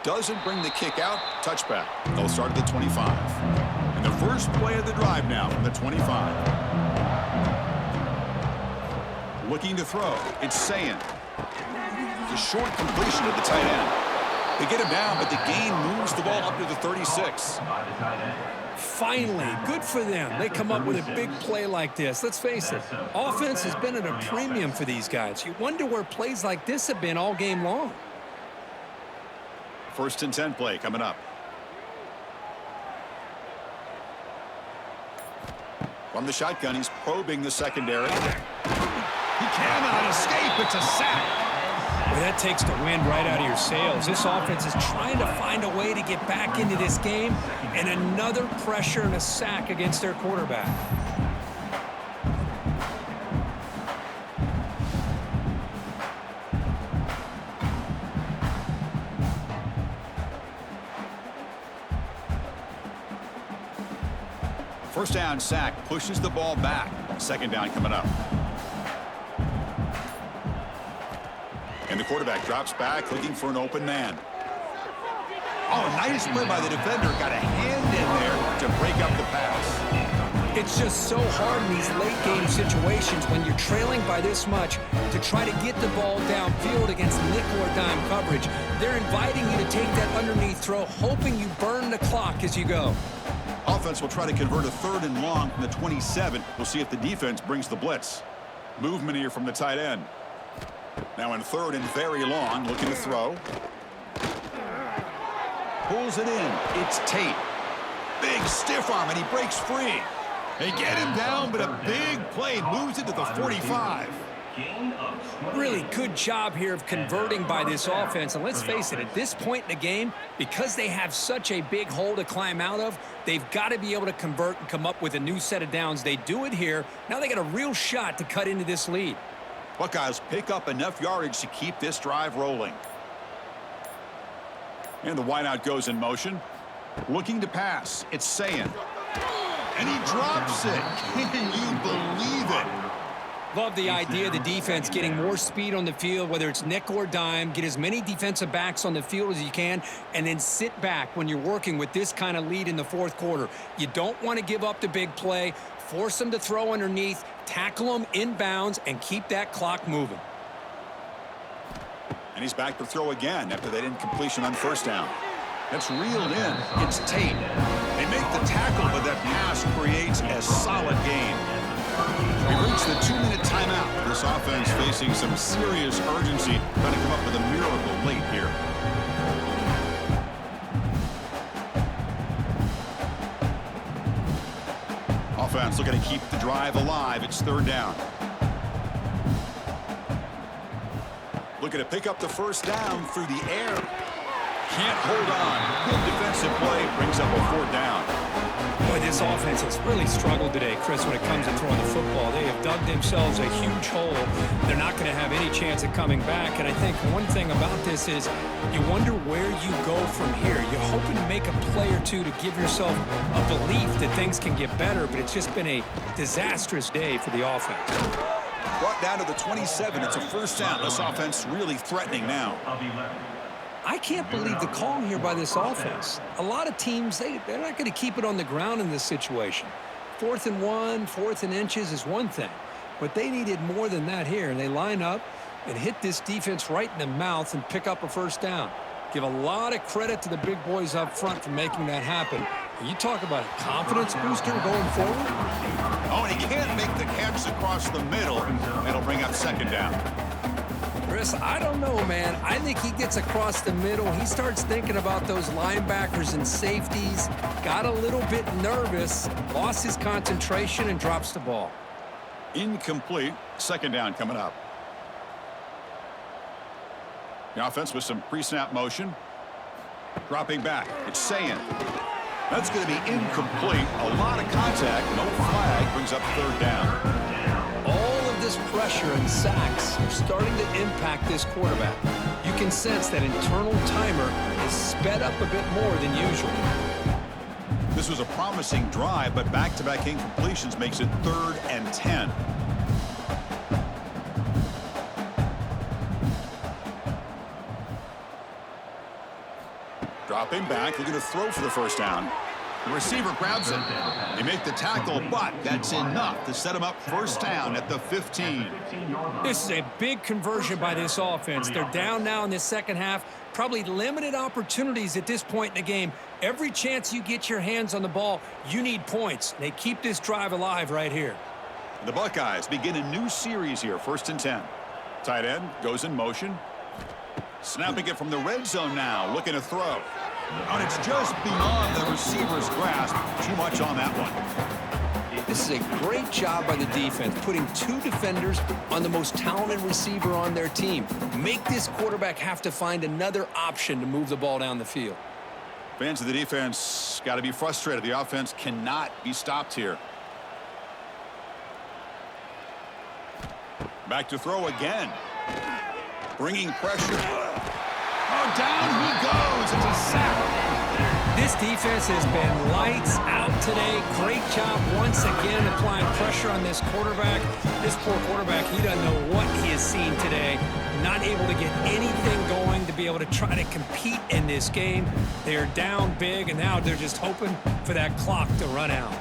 Doesn't bring the kick out. Touchback. They'll start at the 25. And the first play of the drive now from the 25. Looking to throw. It's saying. It's a short completion to the tight end. They get him down, but the gain moves the ball up to the 36. Finally, good for them. They come up with a big play like this. Let's face it, offense has been at a premium for these guys. You wonder where plays like this have been all game long. First and 10 play coming up. From the shotgun, he's probing the secondary. He cannot escape. It's a sack. Well, that takes the wind right out of your sails. This offense is trying to find a way to get back into this game, and another pressure and a sack against their quarterback. First down sack pushes the ball back. Second down coming up. And the quarterback drops back looking for an open man. Oh, nice play by the defender. Got a hand in there to break up the pass. It's just so hard in these late game situations when you're trailing by this much to try to get the ball downfield against nickel or dime coverage. They're inviting you to take that underneath throw, hoping you burn the clock as you go. Offense will try to convert a 3rd and long from the 27. We'll see if the defense brings the blitz. Movement here from the tight end. Now in 3rd and very long, looking to throw. Pulls it in. It's Tate. Big stiff arm, and he breaks free. They get him down, but a big play moves it to the 45. Really good job here of converting by this offense. And let's face it, at this point in the game, because they have such a big hole to climb out of, they've got to be able to convert and come up with a new set of downs. They do it here. Now they got a real shot to cut into this lead. Buckeyes pick up enough yardage to keep this drive rolling. And the wideout goes in motion. Looking to pass. It's saying. And he drops it. Can you believe it? Love the idea of the defense getting more speed on the field, whether it's nickel or dime. Get as many defensive backs on the field as you can, and then sit back when you're working with this kind of lead in the 4th quarter. You don't want to give up the big play. Force them to throw underneath, tackle them inbounds, and keep that clock moving. And he's back to throw again after that incompletion on 1st down. That's reeled in. It's Tate. They make the tackle, but that pass creates a solid gain. We reach the 2-minute timeout. This offense facing some serious urgency, trying to come up with a miracle late here. Offense looking to keep the drive alive. It's 3rd down. Looking to pick up the 1st down through the air. Can't hold on. Good defensive play brings up a 4th down. Boy, this offense has really struggled today, Chris, when it comes to throwing the football. They have dug themselves a huge hole. They're not going to have any chance of coming back. And I think one thing about this is you wonder where you go from here. You're hoping to make a play or two to give yourself a belief that things can get better, but it's just been a disastrous day for the offense. Brought down to the 27. It's a 1st down. This offense really threatening now. I can't believe the call here by this offense. A lot of teams, they're not going to keep it on the ground in this situation. 4th and 1, 4th and inches is one thing. But they needed more than that here. And they line up and hit this defense right in the mouth and pick up a 1st down. Give a lot of credit to the big boys up front for making that happen. You talk about a confidence booster going forward. Oh, and he can't make the catch across the middle. It'll bring up 2nd down. Chris, I don't know, man. I think he gets across the middle. He starts thinking about those linebackers and safeties. Got a little bit nervous, lost his concentration, and drops the ball. Incomplete. 2nd down coming up. The offense with some pre-snap motion. Dropping back. It's saying. That's going to be incomplete. A lot of contact. No flag. Brings up 3rd down. All of this pressure and sacks are starting to impact this quarterback. You can sense that internal timer is sped up a bit more than usual. This was a promising drive, but back-to-back incompletions makes it 3rd and 10. Dropping back, looking to throw for the first down. The receiver grabs it. They make the tackle, but that's enough to set him up first down at the 15. This is a big conversion by this offense. They're down now in the second half. Probably limited opportunities at this point in the game. Every chance you get your hands on the ball, you need points. They keep this drive alive right here. The Buckeyes begin a new series here, 1st and 10. Tight end goes in motion. Snapping it from the red zone now, looking to throw. And it's just beyond the receiver's grasp. Too much on that one. This is a great job by the defense, putting 2 defenders on the most talented receiver on their team. Make this quarterback have to find another option to move the ball down the field. Fans of the defense got to be frustrated. The offense cannot be stopped here. Back to throw again. Bringing pressure. Oh, down he goes. It's a sack. This defense has been lights out today. Great job once again applying pressure on this quarterback. This poor quarterback, he doesn't know what he has seen today. Not able to get anything going to be able to try to compete in this game. They're down big, and now they're just hoping for that clock to run out.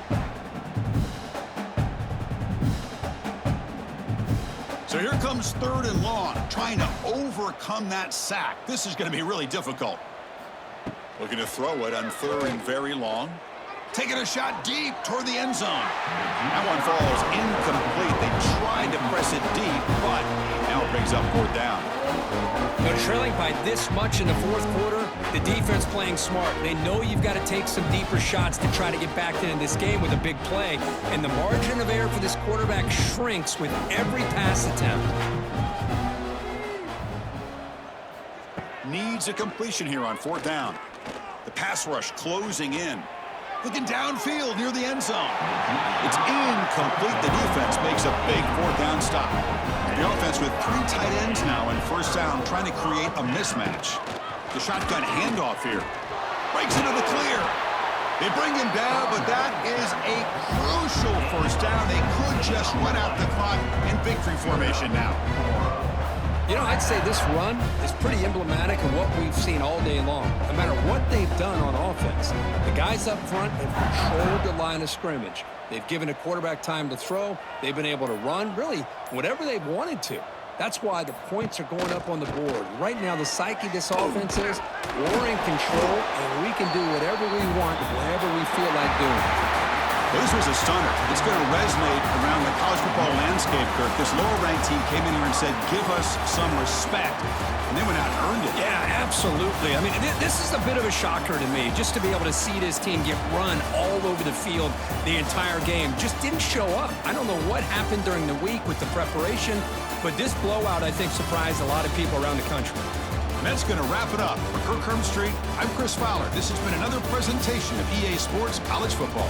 So here comes 3rd and long, trying to overcome that sack. This is going to be really difficult. Looking to throw it on 3rd and very long. Taking a shot deep toward the end zone. That one falls incomplete. They tried to press it deep, but now it brings up 4th down. They're trailing by this much in the 4th quarter. The defense playing smart. They know you've got to take some deeper shots to try to get back into this game with a big play. And the margin of error for this quarterback shrinks with every pass attempt. Needs a completion here on 4th down. The pass rush closing in. Looking downfield near the end zone. It's incomplete. The defense makes a big 4th down stop. The offense with 3 tight ends now in 1st down, trying to create a mismatch. The shotgun handoff here. Breaks into the clear. They bring him down, but that is a crucial 1st down. They could just run out the clock in victory formation now. You know, I'd say this run is pretty emblematic of what we've seen all day long. No matter what they've done on offense, the guys up front have controlled the line of scrimmage. They've given a quarterback time to throw. They've been able to run, really, whatever they've wanted to. That's why the points are going up on the board. Right now, the psyche of this offense is we're in control, and we can do whatever we want, whenever we feel like doing. Well, this was a stunner. It's going to resonate around the college football landscape, Kirk. This lower-ranked team came in here and said, give us some respect. And they went out and earned it. Yeah, absolutely. I mean, this is a bit of a shocker to me, just to be able to see this team get run all over the field the entire game. Just didn't show up. I don't know what happened during the week with the preparation, but this blowout, I think, surprised a lot of people around the country. And that's going to wrap it up. For Kirk Street, I'm Chris Fowler. This has been another presentation of EA Sports College Football.